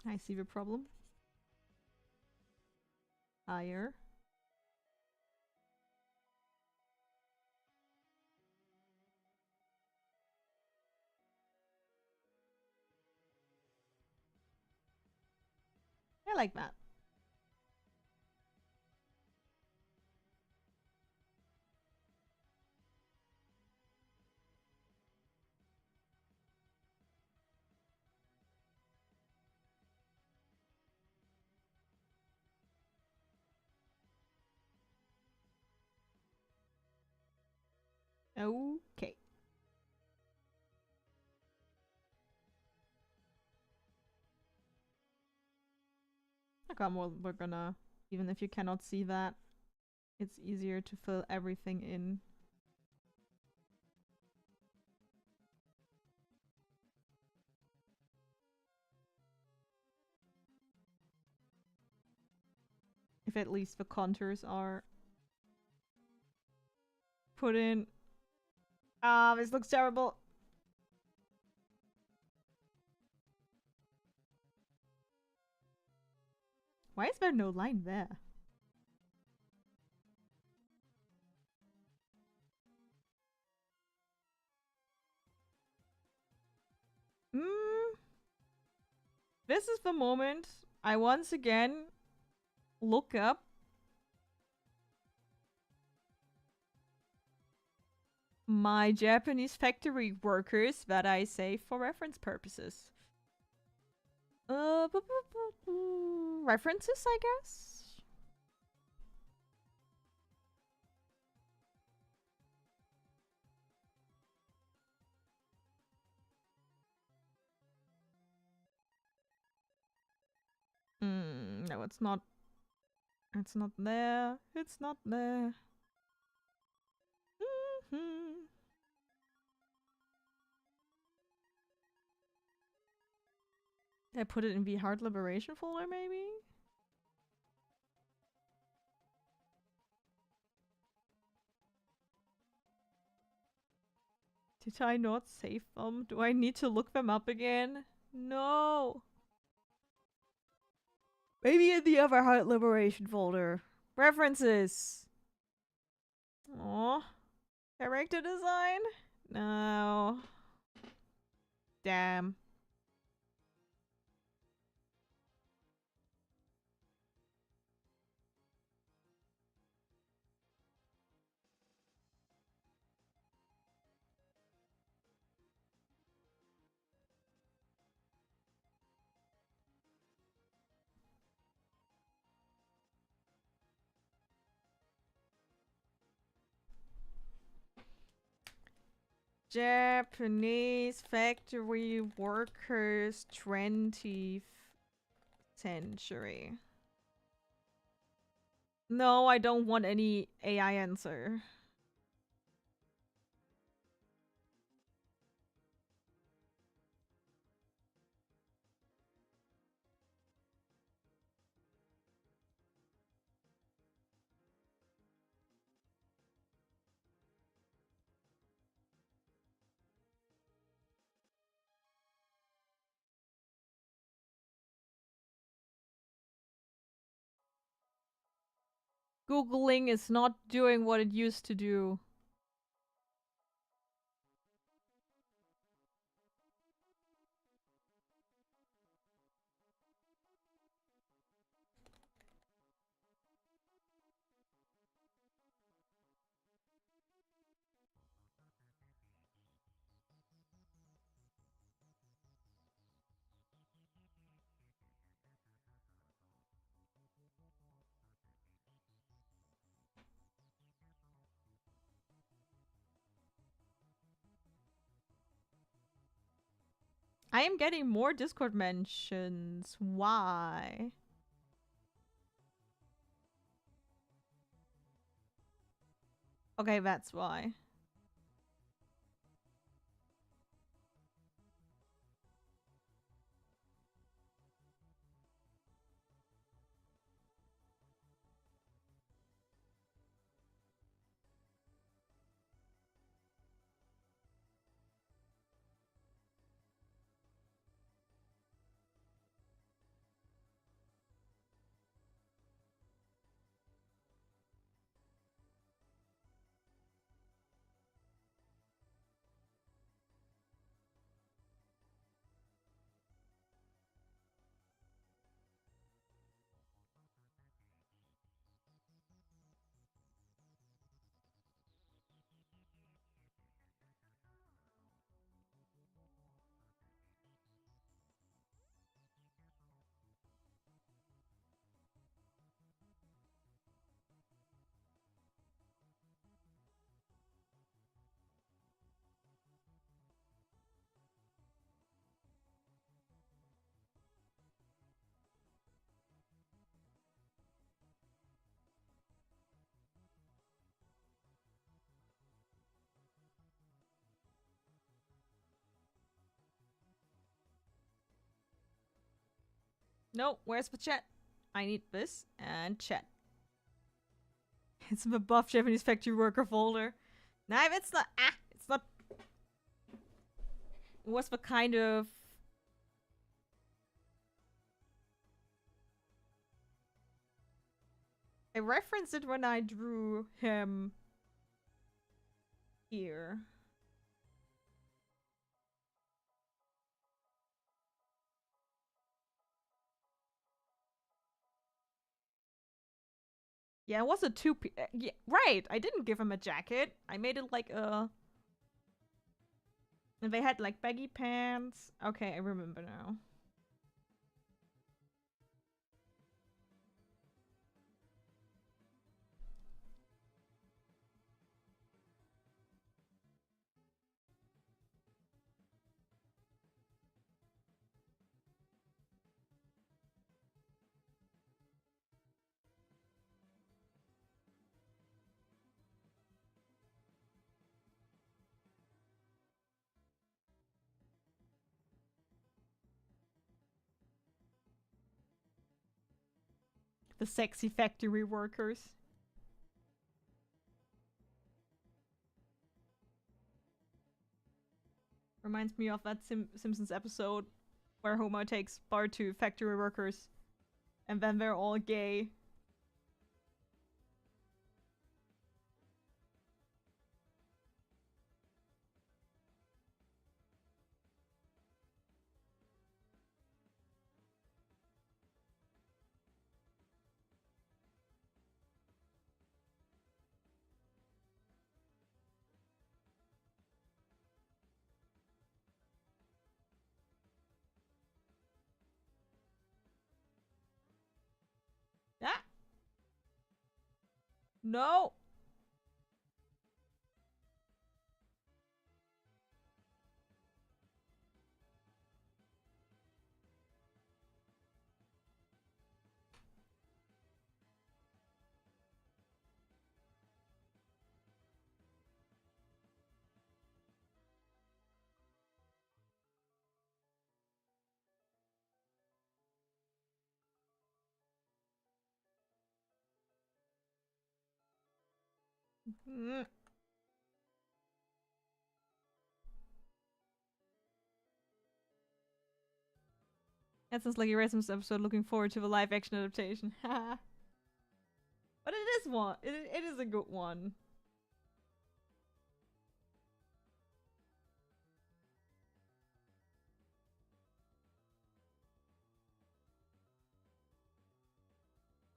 S1: I see the problem. Higher. I like that. Okay. Okay, well, we're gonna... Even if you cannot see that, it's easier to fill everything in. If at least the contours are put in. Ah, this looks terrible. Why is there no line there? Hmm. This is the moment I once again look up my Japanese factory workers that I save for reference purposes. References, I guess? No, it's not. It's not there. It's not there. Did I put it in the Heart Liberation folder, maybe? Did I not save them? Do I need to look them up again? No! Maybe in the other Heart Liberation folder. References! Aww. Character design? No. Damn. Japanese factory workers 20th century. No, I don't want any AI answer. Googling is not doing what it used to do. I am getting more Discord mentions. Why? Okay, that's why. No, where's the chat? I need this and chat. It's the buff Japanese factory worker folder. Nah, it's not. It's not. What's the kind of. I referenced it when I drew him here. Yeah, it was a yeah, right. I didn't give him a jacket. I made it like a. And they had like baggy pants. Okay, I remember now. The sexy factory workers. Reminds me of that Simpsons episode where Homer takes Bart to factory workers and then they're all gay. Ah! No! Mm. That sounds like a Erasmus episode. Looking forward to the live action adaptation. but it is one. It is a good one.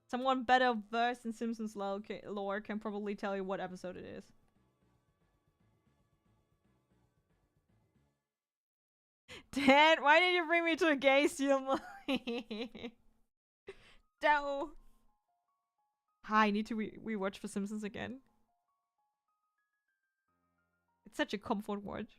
S1: Someone better versed in Simpsons lore can probably tell you what episode it is. Dad, why did you bring me to a gay steel movie? No. I need to rewatch The Simpsons again. It's such a comfort watch.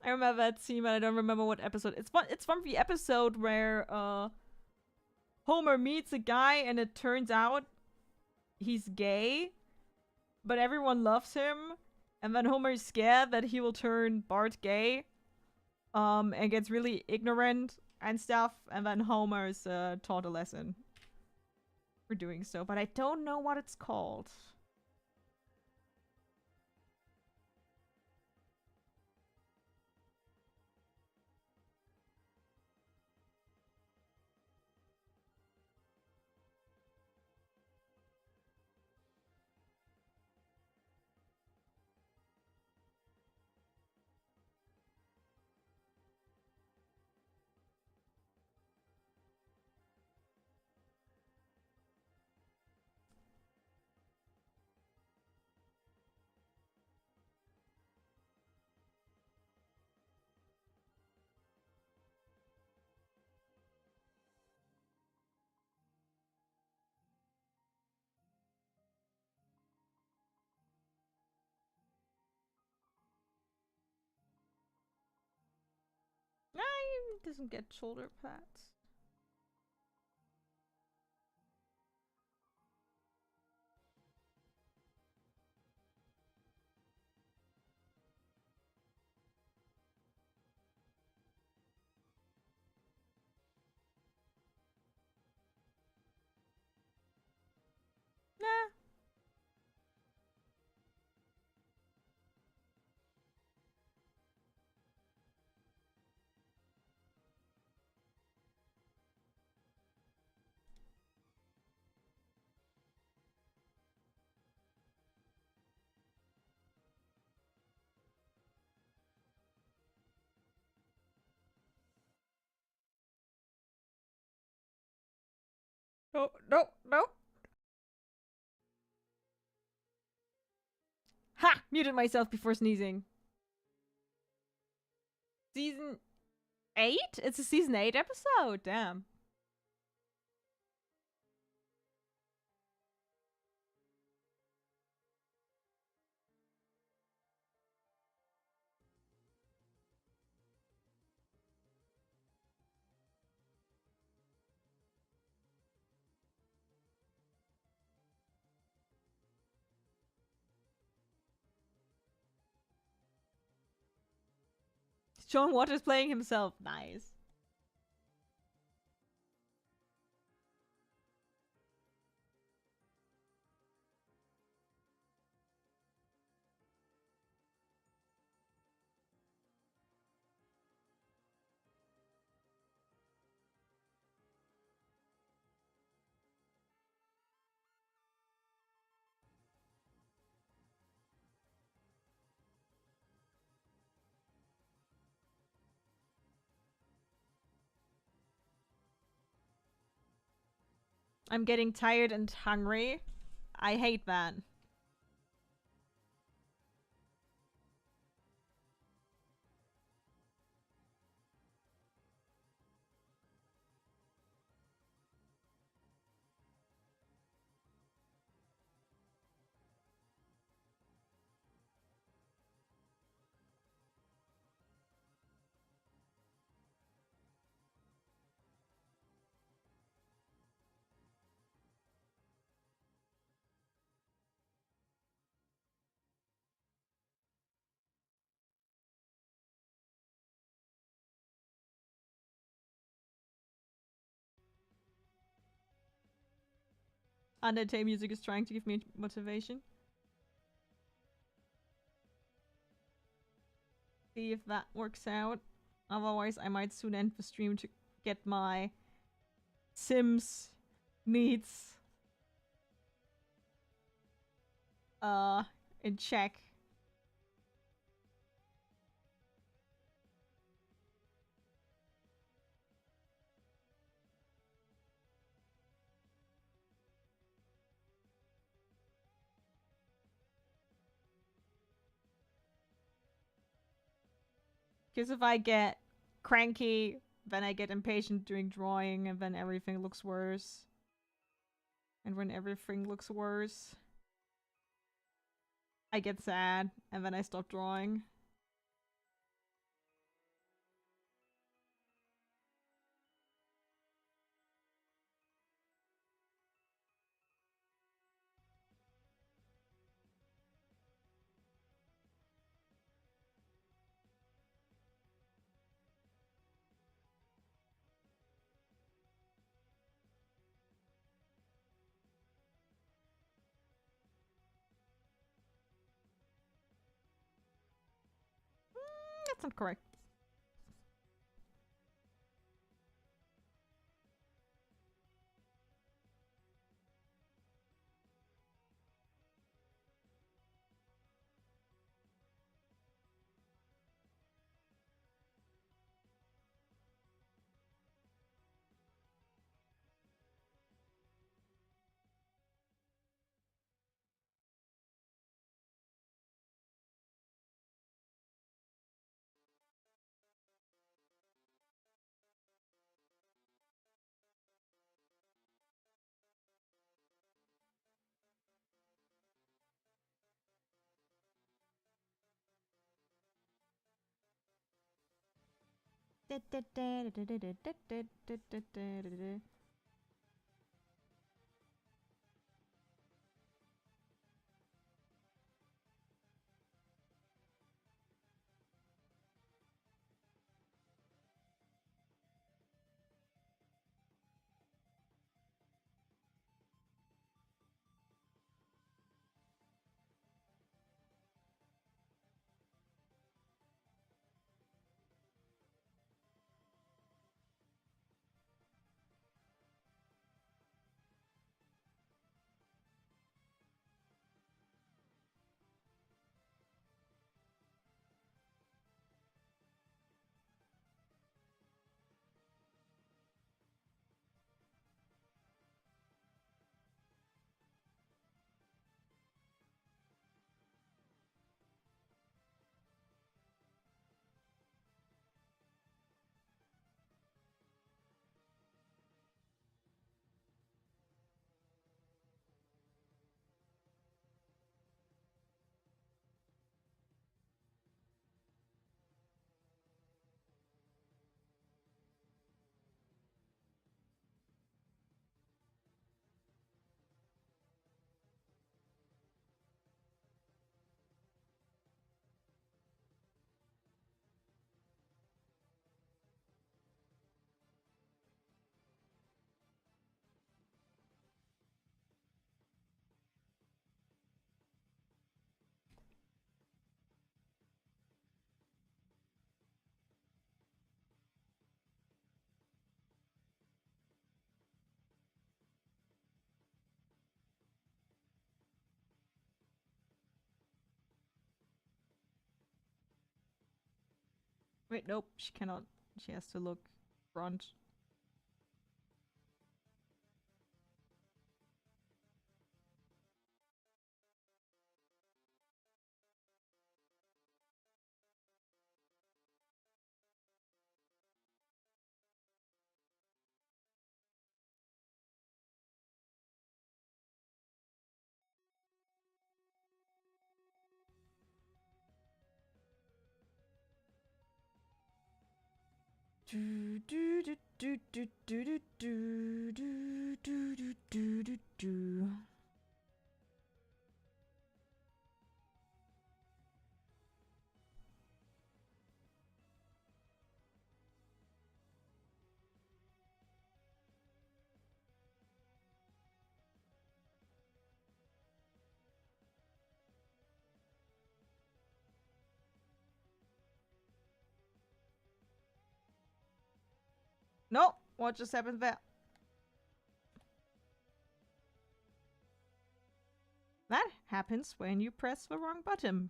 S1: I remember that scene, but I don't remember what episode. It's from the episode where Homer meets a guy and it turns out he's gay, but everyone loves him. And then Homer is scared that he will turn Bart gay, and gets really ignorant and stuff. And then Homer's taught a lesson for doing so, but I don't know what it's called. Nah, he doesn't get shoulder pads. Nah. No, no, no. Ha! Muted myself before sneezing. Season 8? It's a season 8 episode. Damn. John Waters playing himself. Nice. I'm getting tired and hungry. I hate that. Undertale music is trying to give me motivation. See if that works out. Otherwise, I might soon end the stream to get my Sims needs in check. Because if I get cranky, then I get impatient doing drawing, and then everything looks worse. And when everything looks worse, I get sad, and then I stop drawing. That's not correct. Wait, nope. She cannot. She has to look front. Do do do do do do do do do do do do do. No, what just happened there? That happens when you press the wrong button.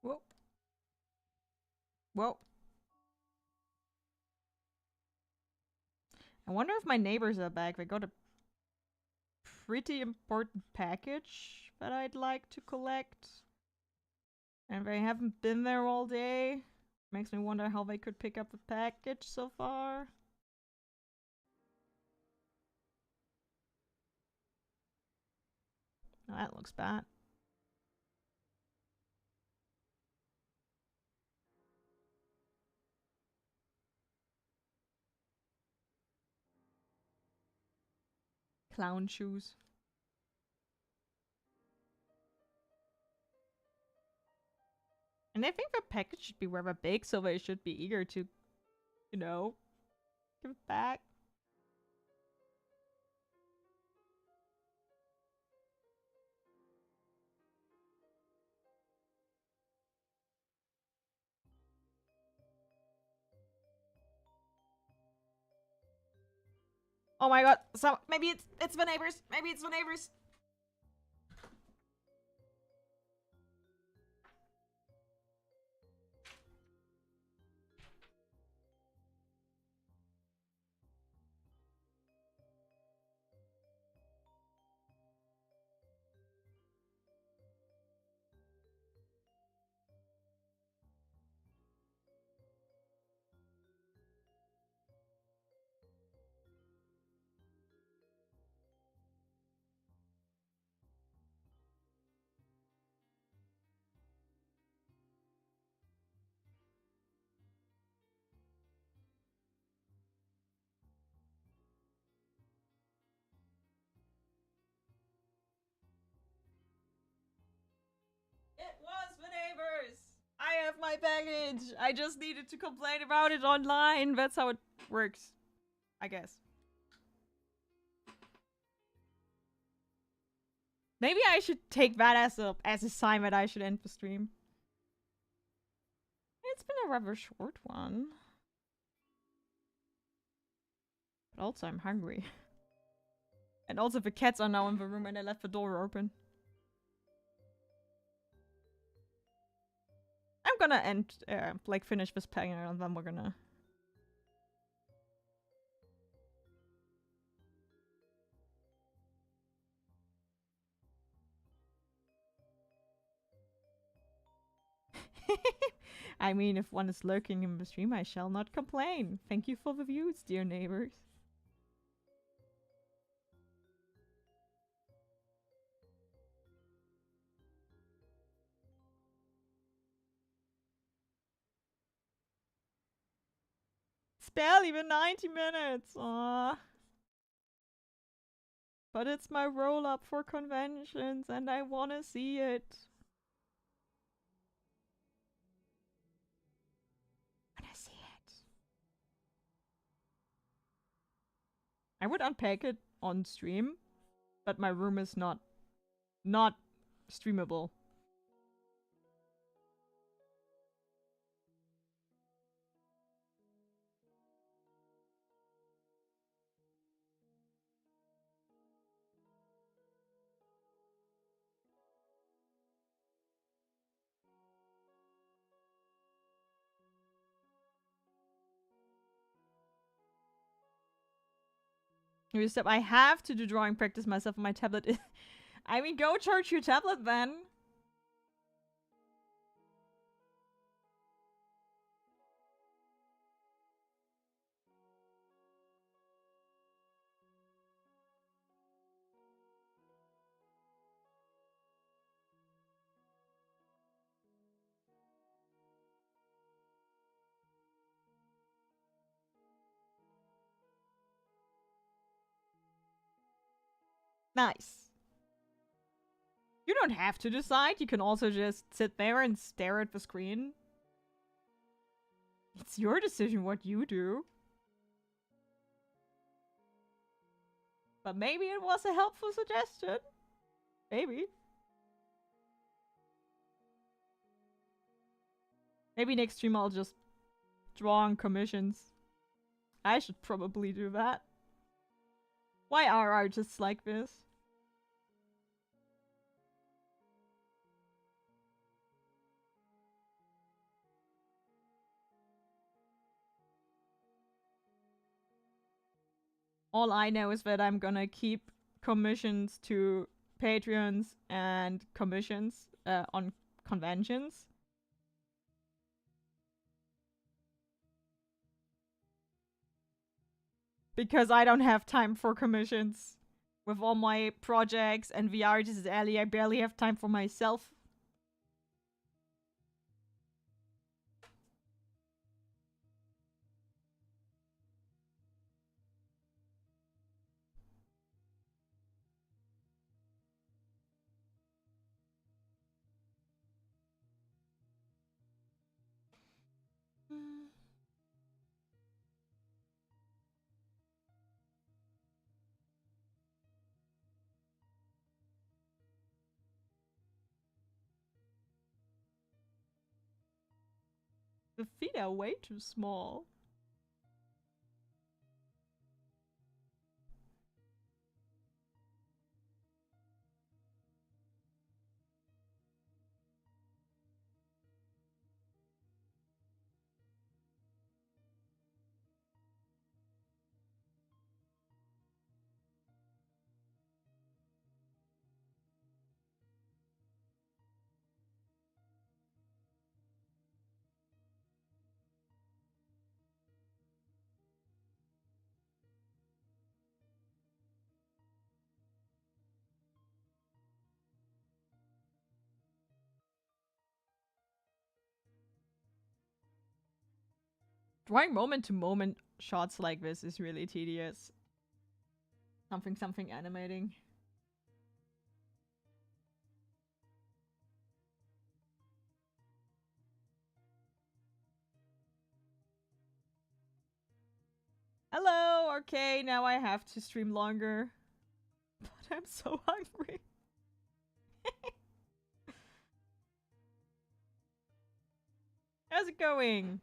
S1: Whoa. Whoa. I wonder if my neighbors are back. They got a pretty important package that I'd like to collect. And they haven't been there all day. Makes me wonder how they could pick up the package so far. Oh, that looks bad. Clown shoes. And I think the package should be rather big, so they should be eager to, you know, give it back. Oh my god, so maybe it's the neighbors. Maybe it's the neighbors. It was the neighbors. I have my package. I just needed to complain about it online. That's how it works, I guess. Maybe I should take that as a sign that I should end the stream. It's been a rather short one. But also I'm hungry. And also the cats are now in the room and I left the door open. I'm gonna end, like finish this pack and then we're gonna... I mean, if one is lurking in the stream, I shall not complain. Thank you for the views, dear neighbors. It's barely been 90 minutes. Aww. But it's my roll up for conventions and I wanna see it. Wanna see it. I would unpack it on stream, but my room is not streamable. I have to do drawing practice myself on my tablet. I mean, go charge your tablet then. Nice. You don't have to decide. You can also just sit there and stare at the screen. It's your decision what you do. But maybe it was a helpful suggestion. Maybe. Maybe next stream I'll just draw on commissions. I should probably do that. Why are artists like this? All I know is that I'm gonna keep commissions to Patreons and commissions on conventions. Because I don't have time for commissions. With all my projects and the artist alley, I barely have time for myself. The feet are way too small. Drawing moment-to-moment shots like this is really tedious. Something animating. Hello! Okay, now I have to stream longer. But I'm so hungry. How's it going?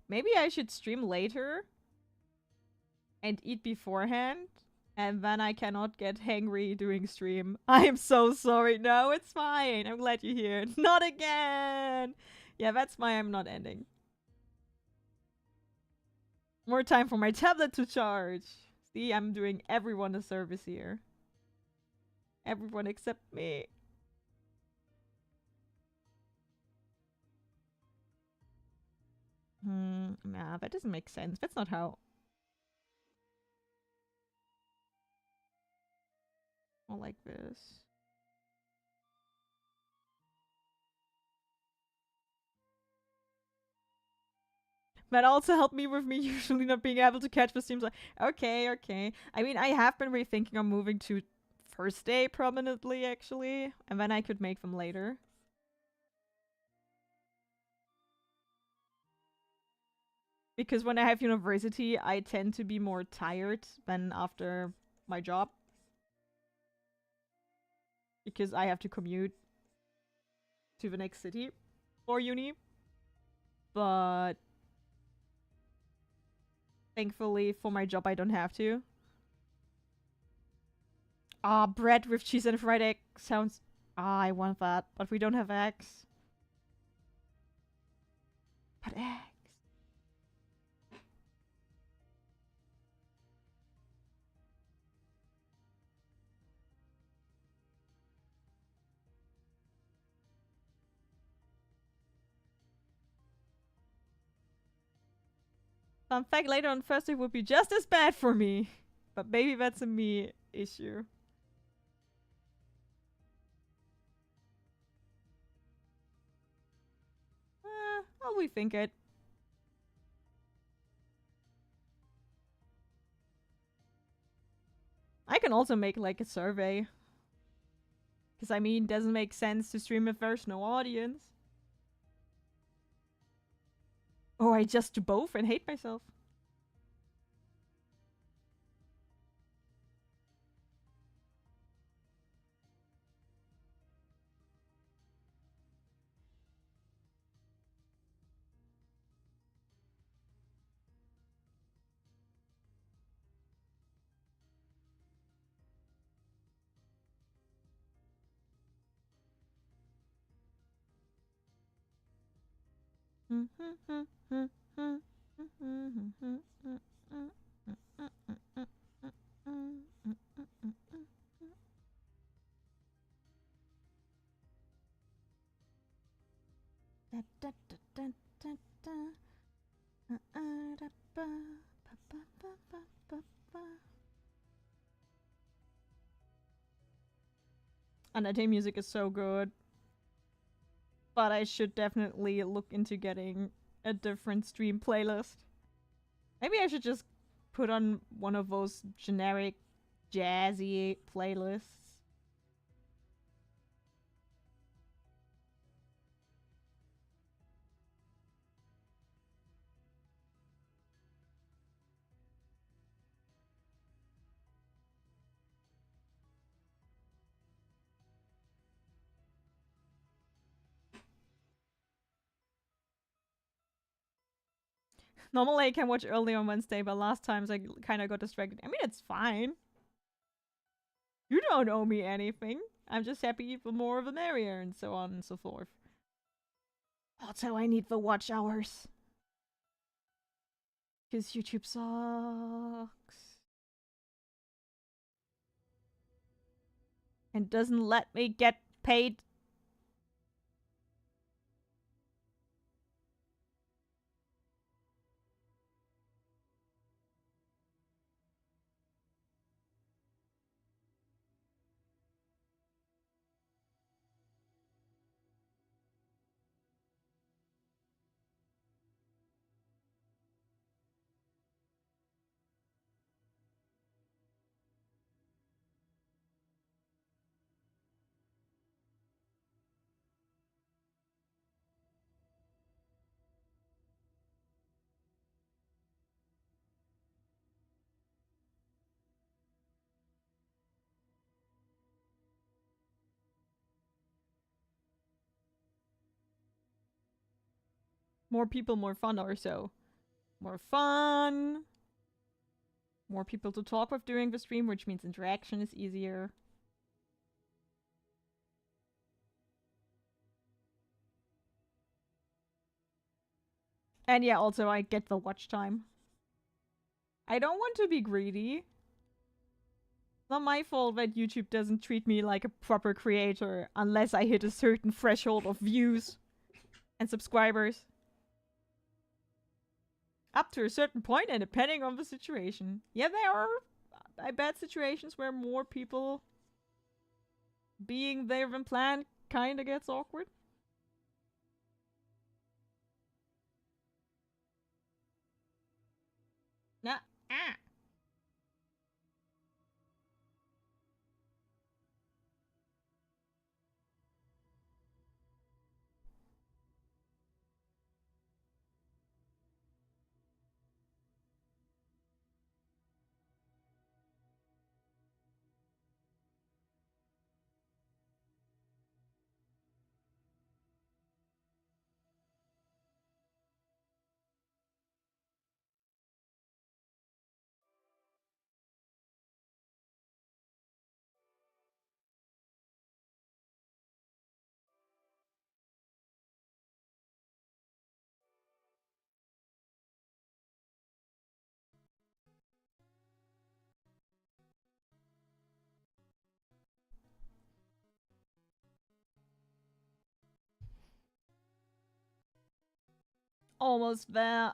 S1: Maybe I should stream later and eat beforehand, and then I cannot get hangry doing stream. I'm so sorry. No, it's fine. I'm glad you're here. Not again! Yeah, that's why I'm not ending. More time for my tablet to charge. See, I'm doing everyone a service here. Everyone except me. Nah, that doesn't make sense. That's not how. More like this. That also helped me with me usually not being able to catch the streams. Like, okay. I mean, I have been rethinking on moving to first day prominently, actually. And then I could make them later. Because when I have university, I tend to be more tired than after my job. Because I have to commute to the next city for uni. But thankfully for my job, I don't have to. Ah, bread with cheese and fried egg sounds... Ah, I want that. But we don't have eggs. But eggs. Fun fact, later on Thursday would be just as bad for me. But maybe that's a me issue. I'll rethink it. I can also make like a survey. Because I mean, it doesn't make sense to stream if there's no audience. Or I just do both and hate myself. Undertale music is so good. But I should definitely look into getting a different stream playlist. Maybe I should just put on one of those generic jazzy playlists. Normally I can watch early on Wednesday, but last times I kind of got distracted. I mean, it's fine. You don't owe me anything. I'm just happy the more the merrier, and so on and so forth. Also, I need the watch hours. Because YouTube sucks. And doesn't let me get paid. More people, more fun, or so. More fun. More people to talk with during the stream, which means interaction is easier. And yeah, also I get the watch time. I don't want to be greedy. It's not my fault that YouTube doesn't treat me like a proper creator unless I hit a certain threshold of views and subscribers. Up to a certain point and depending on the situation. Yeah, there are, I bet, situations where more people being there than planned kinda gets awkward. Nah. Ah. Almost there.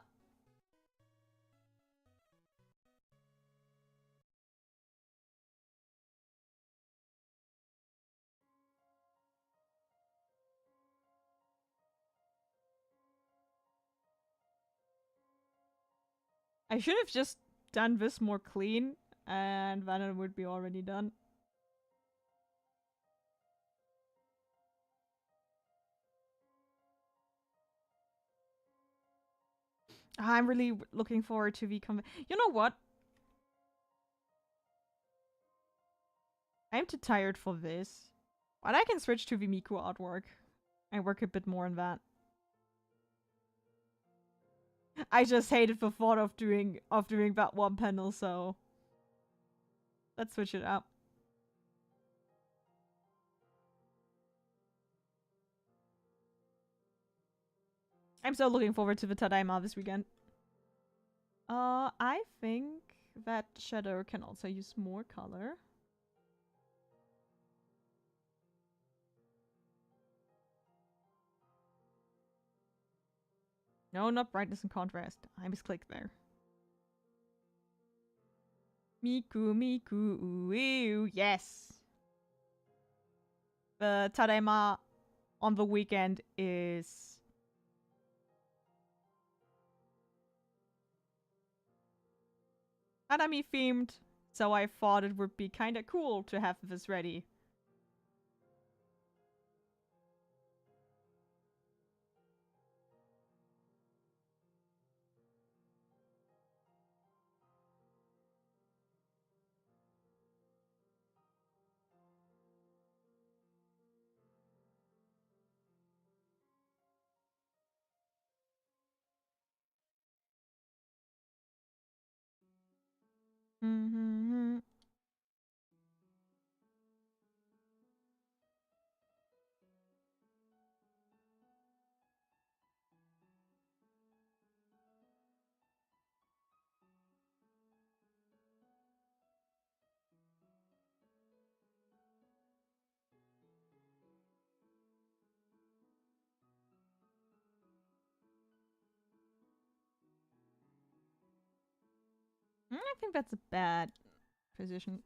S1: I should have just done this more clean, and then it would be already done. I'm really looking forward to the You know what? I'm too tired for this. But I can switch to the Miku artwork and work a bit more on that. I just hated the thought of doing that one panel, so let's switch it up. I'm so looking forward to the Tadaima this weekend. I think that shadow can also use more color. No, not brightness and contrast. I misclicked there. Miku, Miku, ooh, yes. The Tadaima on the weekend is anime themed, so I thought it would be kinda cool to have this ready. Mm-hmm. I think that's a bad position.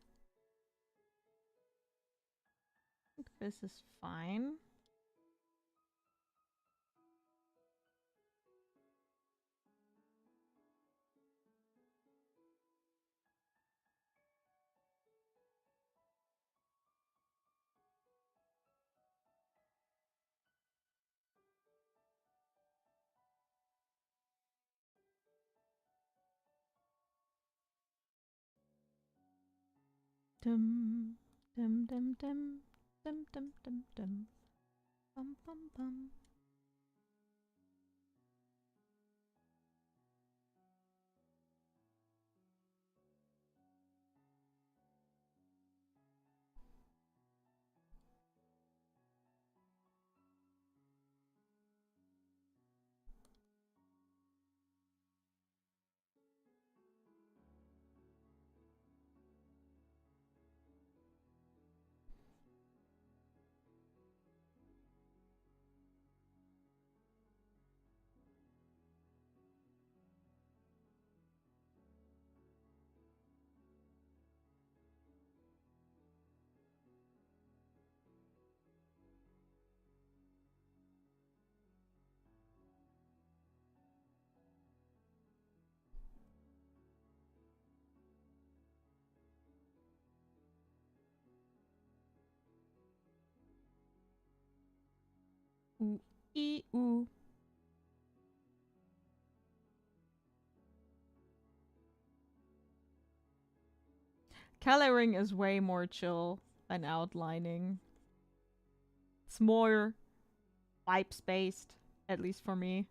S1: I think this is fine. Dum dum dum dum dum dum dum dum bum bum bum. Ooh, ooh. Coloring is way more chill than outlining. It's more vibes based, at least for me.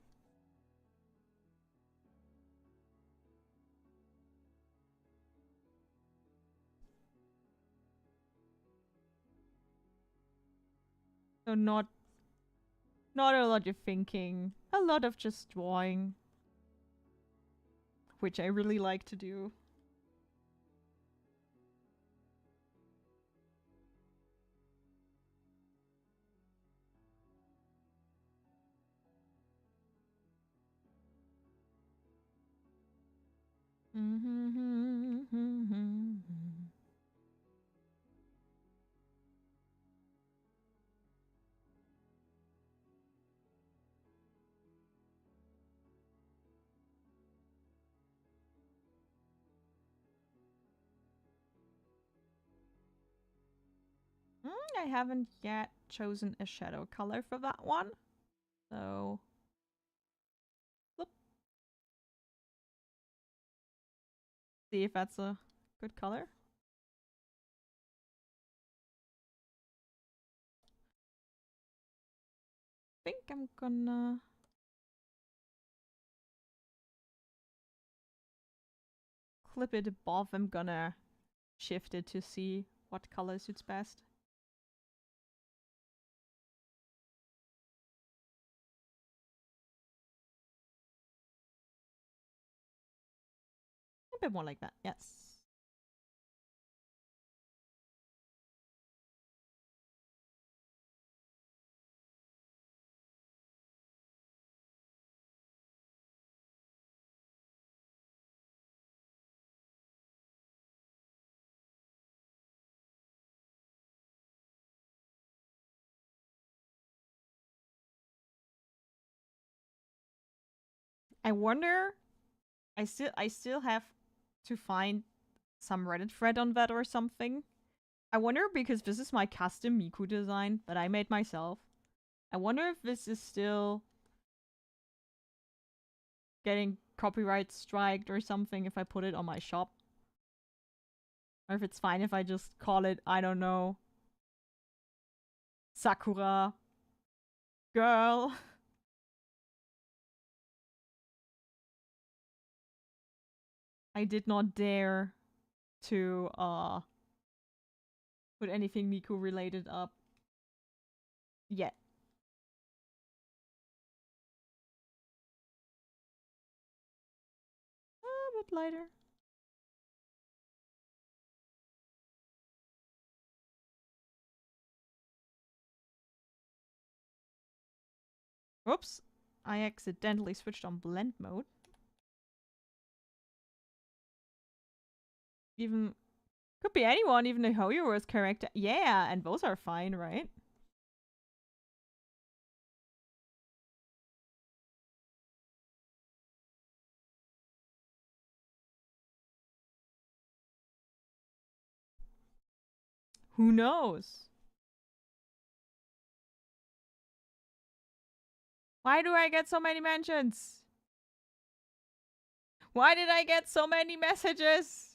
S1: So not a lot of thinking, a lot of just drawing, which I really like to do. I haven't yet chosen a shadow color for that one. So, whoop. See if that's a good color. I think I'm gonna clip it above. I'm gonna shift it to see what color suits best. A bit more like that, yes. I wonder. I still have to find some Reddit thread on that or something. I wonder because this is my custom Miku design that I made myself. I wonder if this is still getting copyright striked or something if I put it on my shop. Or if it's fine if I just call it, I don't know, Sakura Girl. I did not dare to put anything Miku related up yet. A bit lighter. Oops. I accidentally switched on blend mode. Even could be anyone, even a Hoyover's character. Yeah, and those are fine, right? Who knows? Why do I get so many mentions? Why did I get so many messages?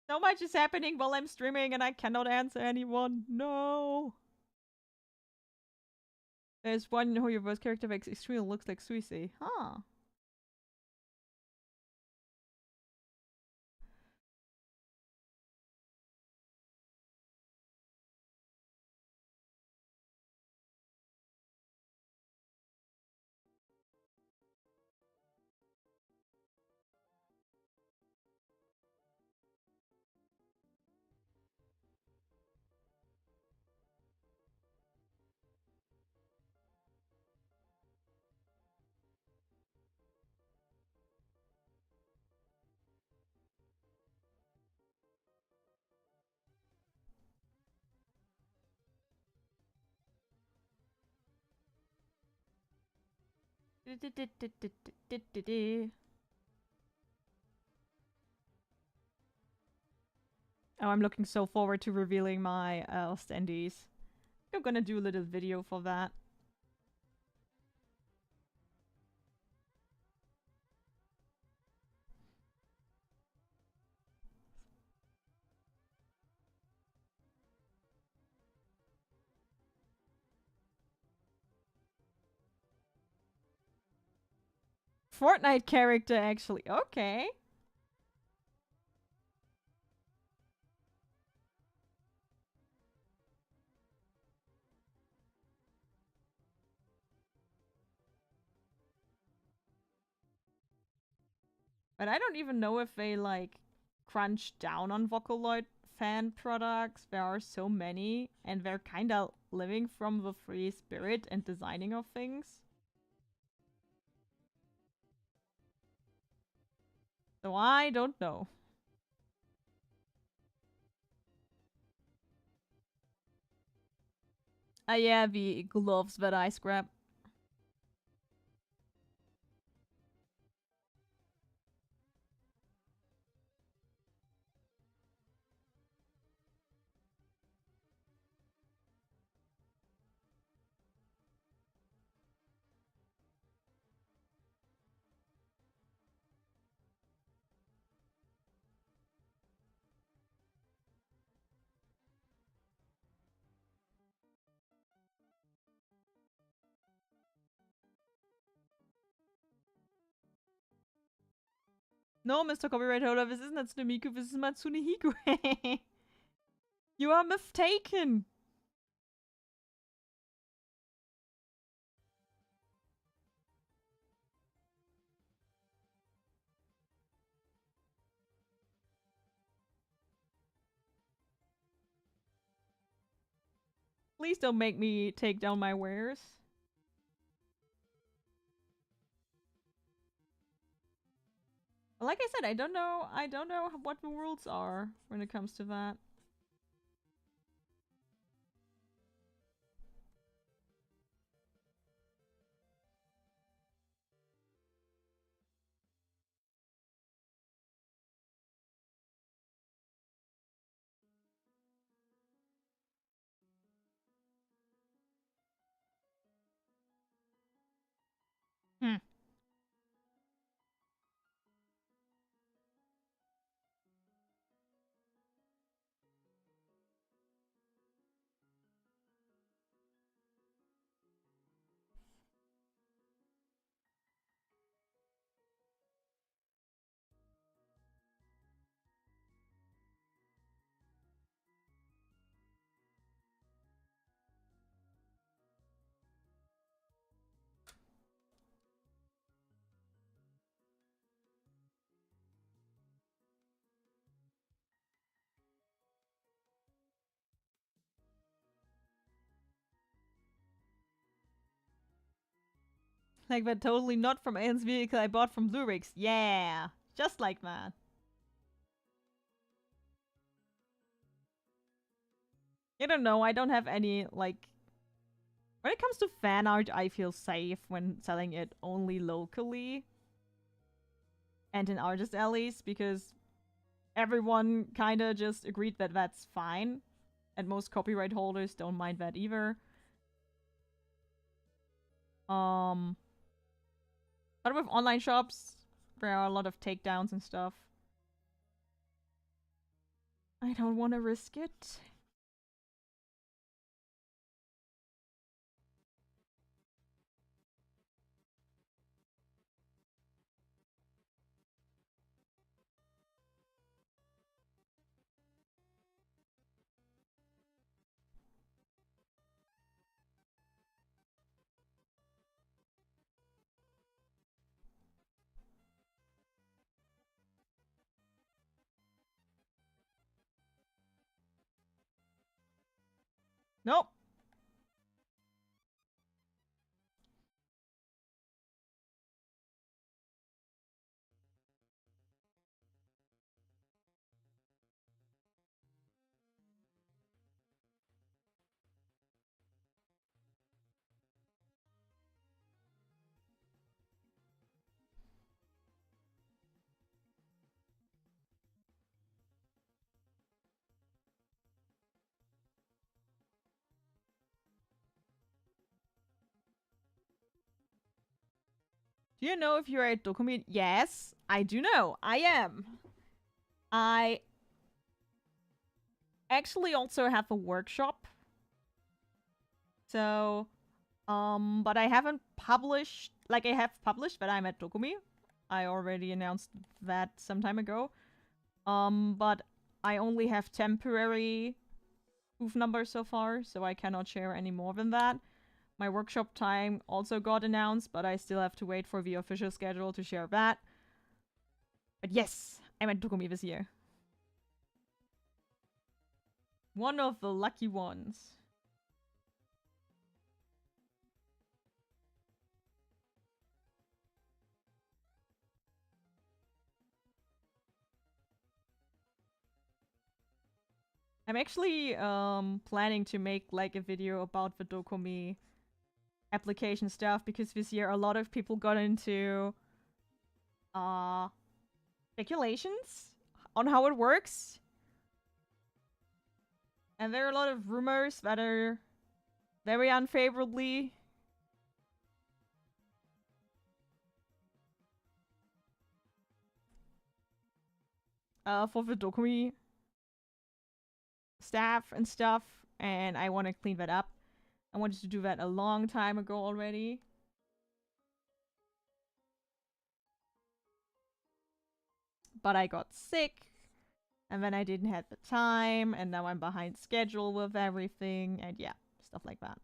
S1: So much is happening while I'm streaming and I cannot answer anyone. No. There's one who your voice character makes extremely looks like Suisei. Huh. Oh, I'm looking so forward to revealing my standees. I'm gonna do a little video for that. Fortnite character, actually. Okay. But I don't even know if they, like, crunch down on Vocaloid fan products. There are so many, and they're kind of living from the free spirit and designing of things. So I don't know. Yeah, the gloves that I scrap. No, Mr. Copyright Holder, this isn't Natsune Miku, this is Matsune Hiku. You are mistaken. Please don't make me take down my wares. Like I said, I don't know what the rules are when it comes to that. Hmm. Like, but totally not from Anne's vehicle I bought from Blurix. Yeah. Just like that. I don't know, I don't have any, like... When it comes to fan art, I feel safe when selling it only locally. And in artist alleys, because everyone kinda just agreed that that's fine. And most copyright holders don't mind that either. Um... But with online shops, there are a lot of takedowns and stuff. I don't want to risk it. Nope. Do you know if you're a Dokumi? Yes, I do know. I am. I actually also have a workshop. So But I haven't published. Like I have published that I'm at Dokumi. I already announced that some time ago. But I only have temporary proof numbers so far, so I cannot share any more than that. My workshop time also got announced, but I still have to wait for the official schedule to share that. But yes, I'm at Dokumi this year. One of the lucky ones. I'm actually planning to make like a video about the Dokumi application stuff because this year a lot of people got into uh speculations on how it works. And there are a lot of rumors that are very unfavorably for the Dokumi staff and stuff, and I want to clean that up. I wanted to do that a long time ago already. But I got sick, and then I didn't have the time, and now I'm behind schedule with everything, and yeah, stuff like that.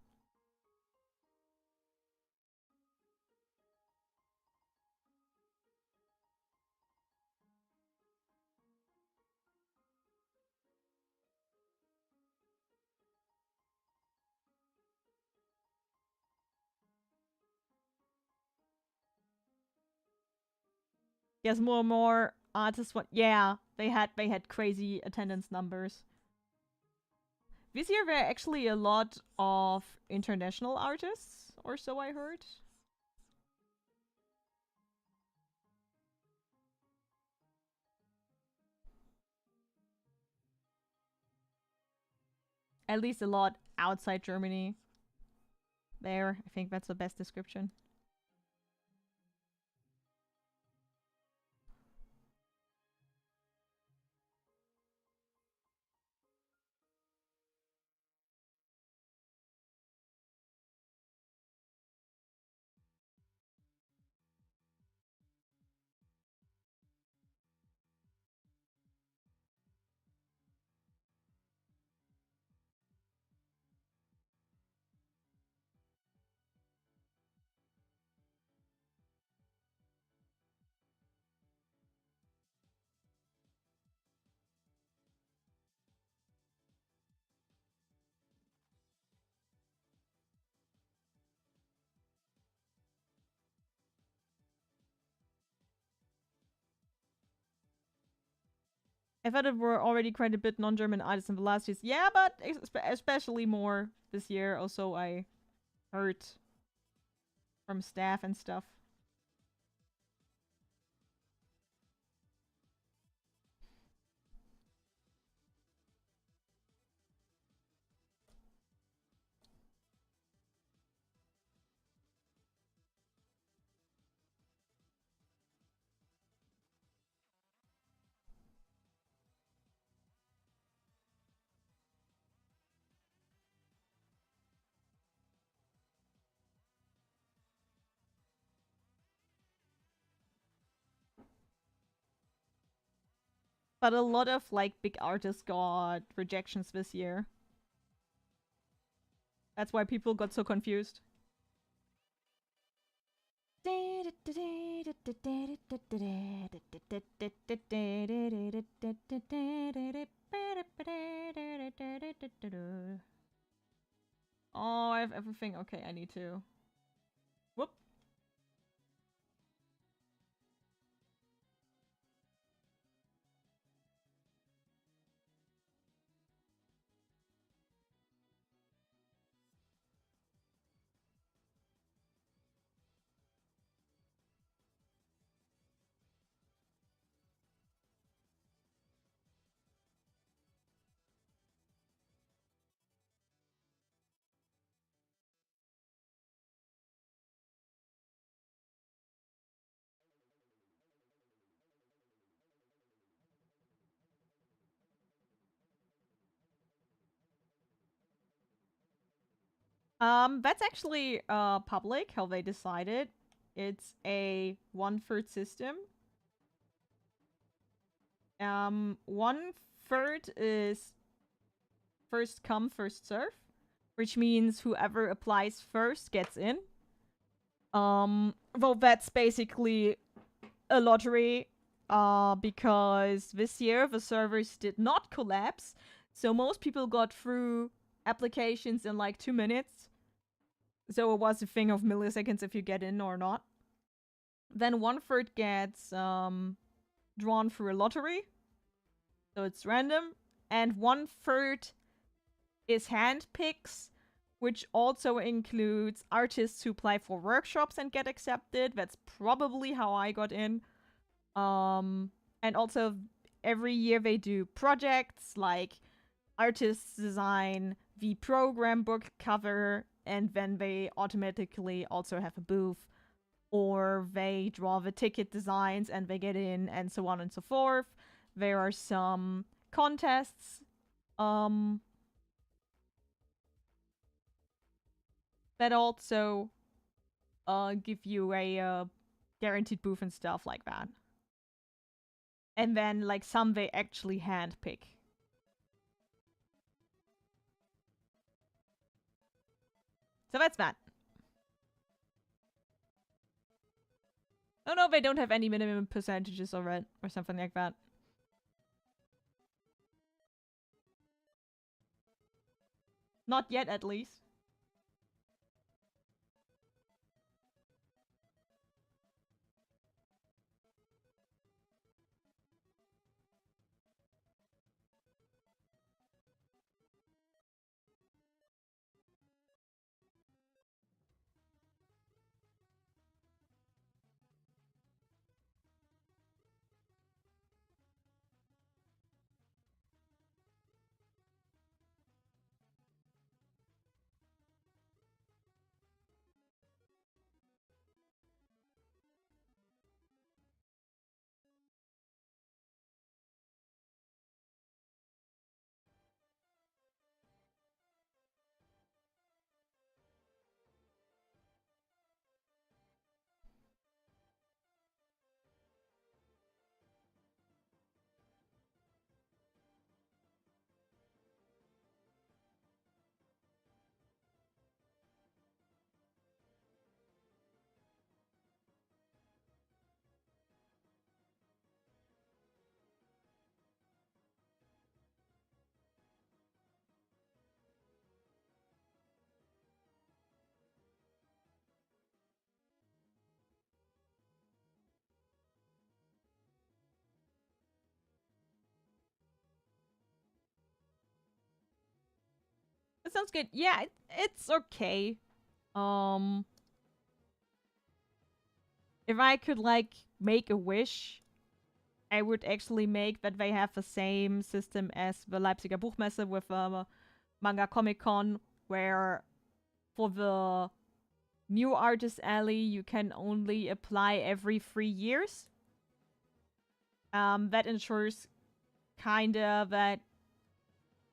S1: Yes, more and more artists want. Yeah, they had crazy attendance numbers. This year there are actually a lot of international artists, or so I heard. At least a lot outside Germany. There, I think that's the best description. I thought there were already quite a bit non-German artists in the last years. Yeah, but especially more this year. Also, I heard from staff and stuff. But a lot of like big artists got rejections this year. That's why people got so confused. Oh, I have everything. Okay, I need to. Whoop. That's actually public, how they decided. It's a 1/3 system. 1/3 is first come, first serve, which means whoever applies first gets in. Well, that's basically a lottery, because this year the servers did not collapse, so most people got through applications in like 2 minutes. So it was a thing of milliseconds if you get in or not. Then 1/3 gets drawn through a lottery, so it's random, and 1/3 is handpicks, which also includes artists who apply for workshops and get accepted. That's probably how I got in. And also every year they do projects like artists design the program book cover, and then they automatically also have a booth, or they draw the ticket designs and they get in, and so on and so forth. There are some contests that also give you a guaranteed booth and stuff like that. And then like some they actually handpick. So that's that. Oh no, they don't have any minimum percentages or something like that. Not yet, at least. That sounds good. Yeah, it's okay. Um, if I could like make a wish, I would actually make that they have the same system as the Leipziger Buchmesse with Manga Comic Con, where for the new artist alley you can only apply every 3 years. That ensures kinda that,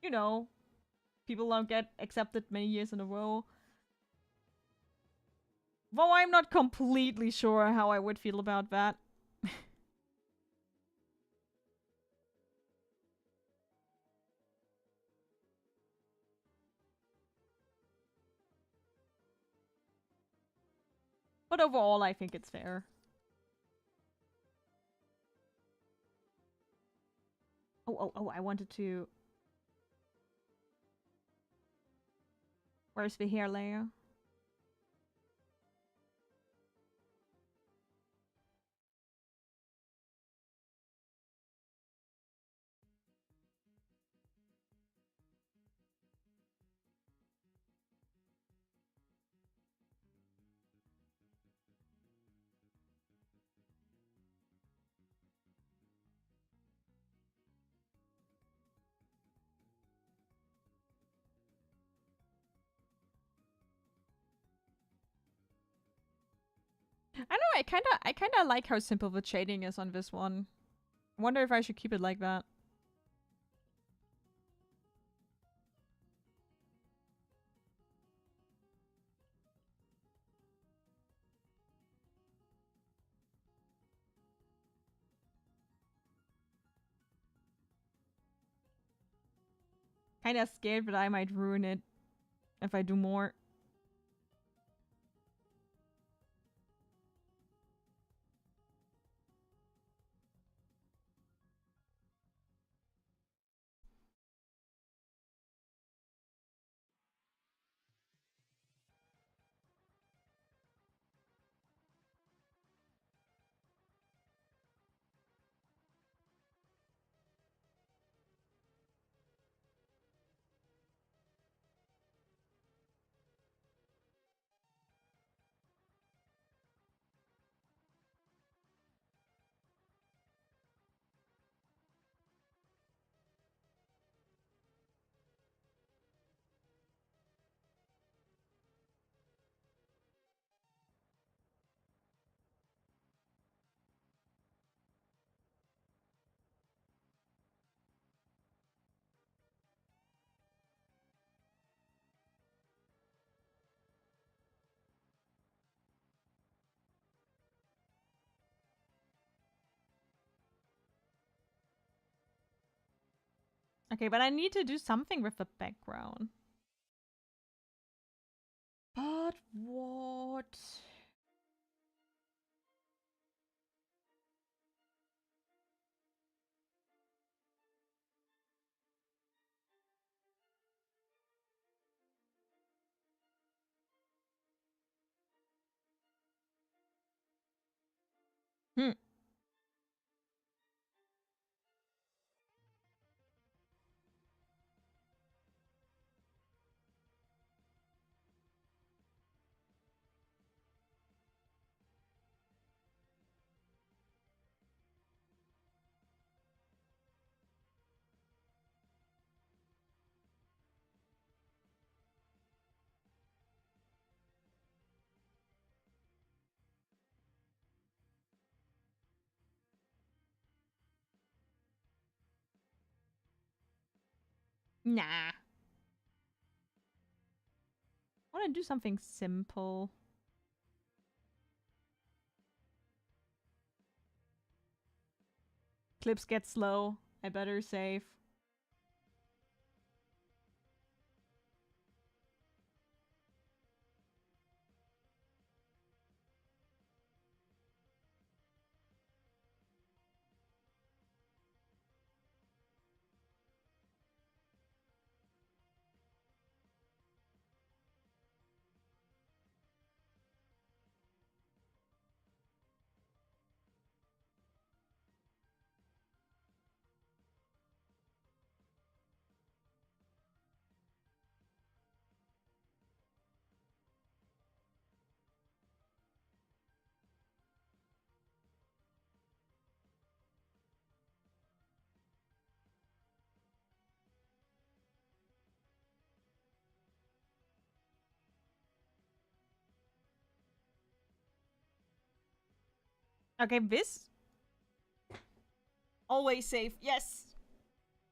S1: you know, people don't get accepted many years in a row. Though I'm not completely sure how I would feel about that. But overall, I think it's fair. Oh, I wanted to... Where's the hair layer? I don't know, I kinda like how simple the shading is on this one. I wonder if I should keep it like that. kinda scared, but I might ruin it if I do more. Okay, but I need to do something with the background. But what? Hmm. Nah. I want to do something simple. Clips get slow. I better save. Okay, this. Always safe. Yes.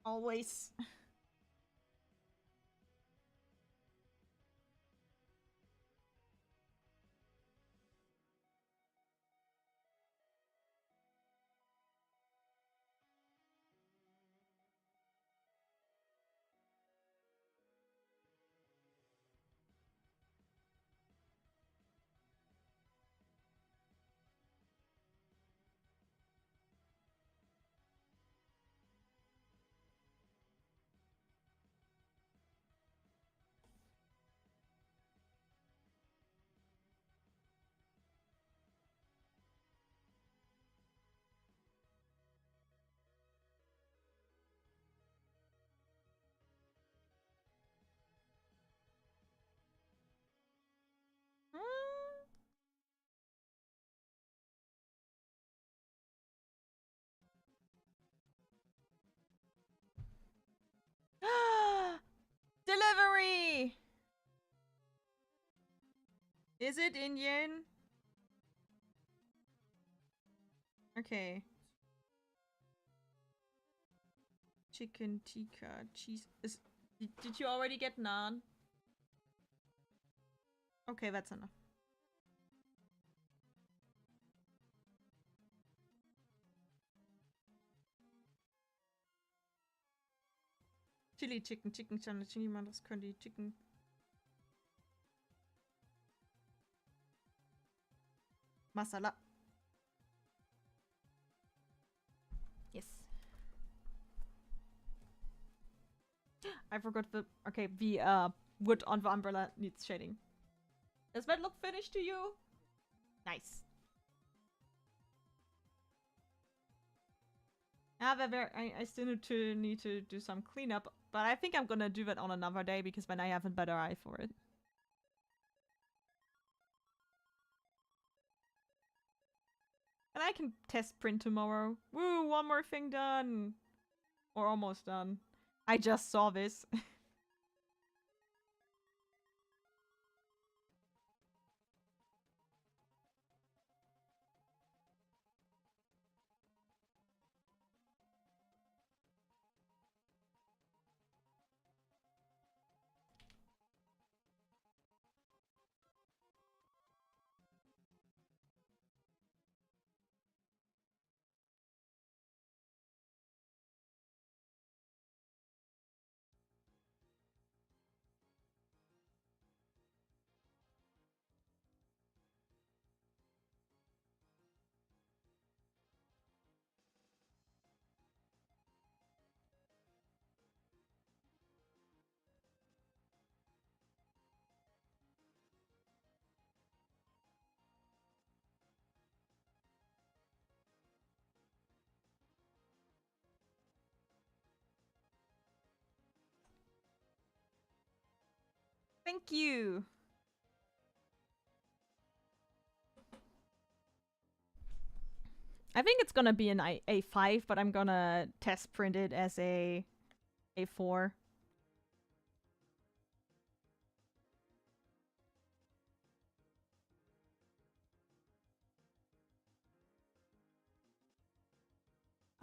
S1: Always. Delivery! Is it Indian? Okay. Chicken tikka cheese. Did you already get naan? Okay, that's enough. Chili Chicken, Chicken Challenge. Niemand anderes könnte die Chicken. Masala. Yes. I forgot the... Okay, the wood on the umbrella needs shading. Does that look finished to you? Nice. I still need to do some cleanup, but I think I'm gonna do that on another day because then I have a better eye for it. And I can test print tomorrow. Woo, one more thing done. Or almost done. I just saw this. Thank you. I think it's gonna be an A5, but I'm gonna test print it as a A4.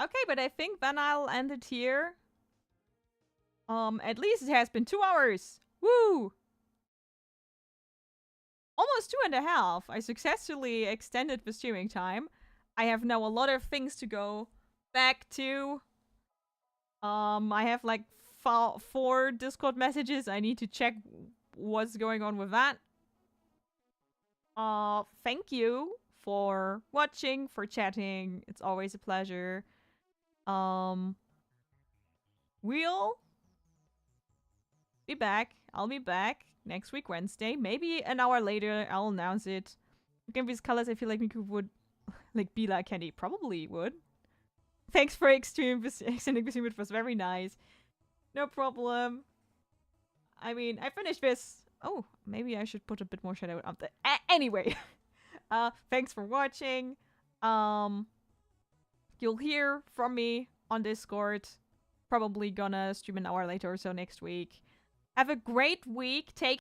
S1: Okay, but I think then I'll end it here. At least it has been 2 hours. Woo! Almost 2.5. I successfully extended the streaming time. I have now a lot of things to go back to. I have like 4 Discord messages. I need to check what's going on with that. Thank you for watching, for chatting. It's always a pleasure. We'll be back. I'll be back next week, Wednesday. Maybe an hour later, I'll announce it. Again, these colors, I feel like Miku would like be like Candy. Probably would. Thanks for extending this stream. It was very nice. No problem. I mean, I finished this. Oh, maybe I should put a bit more shadow up there. Anyway. Thanks for watching. You'll hear from me on Discord. Probably gonna stream an hour later or so next week. Have a great week. Take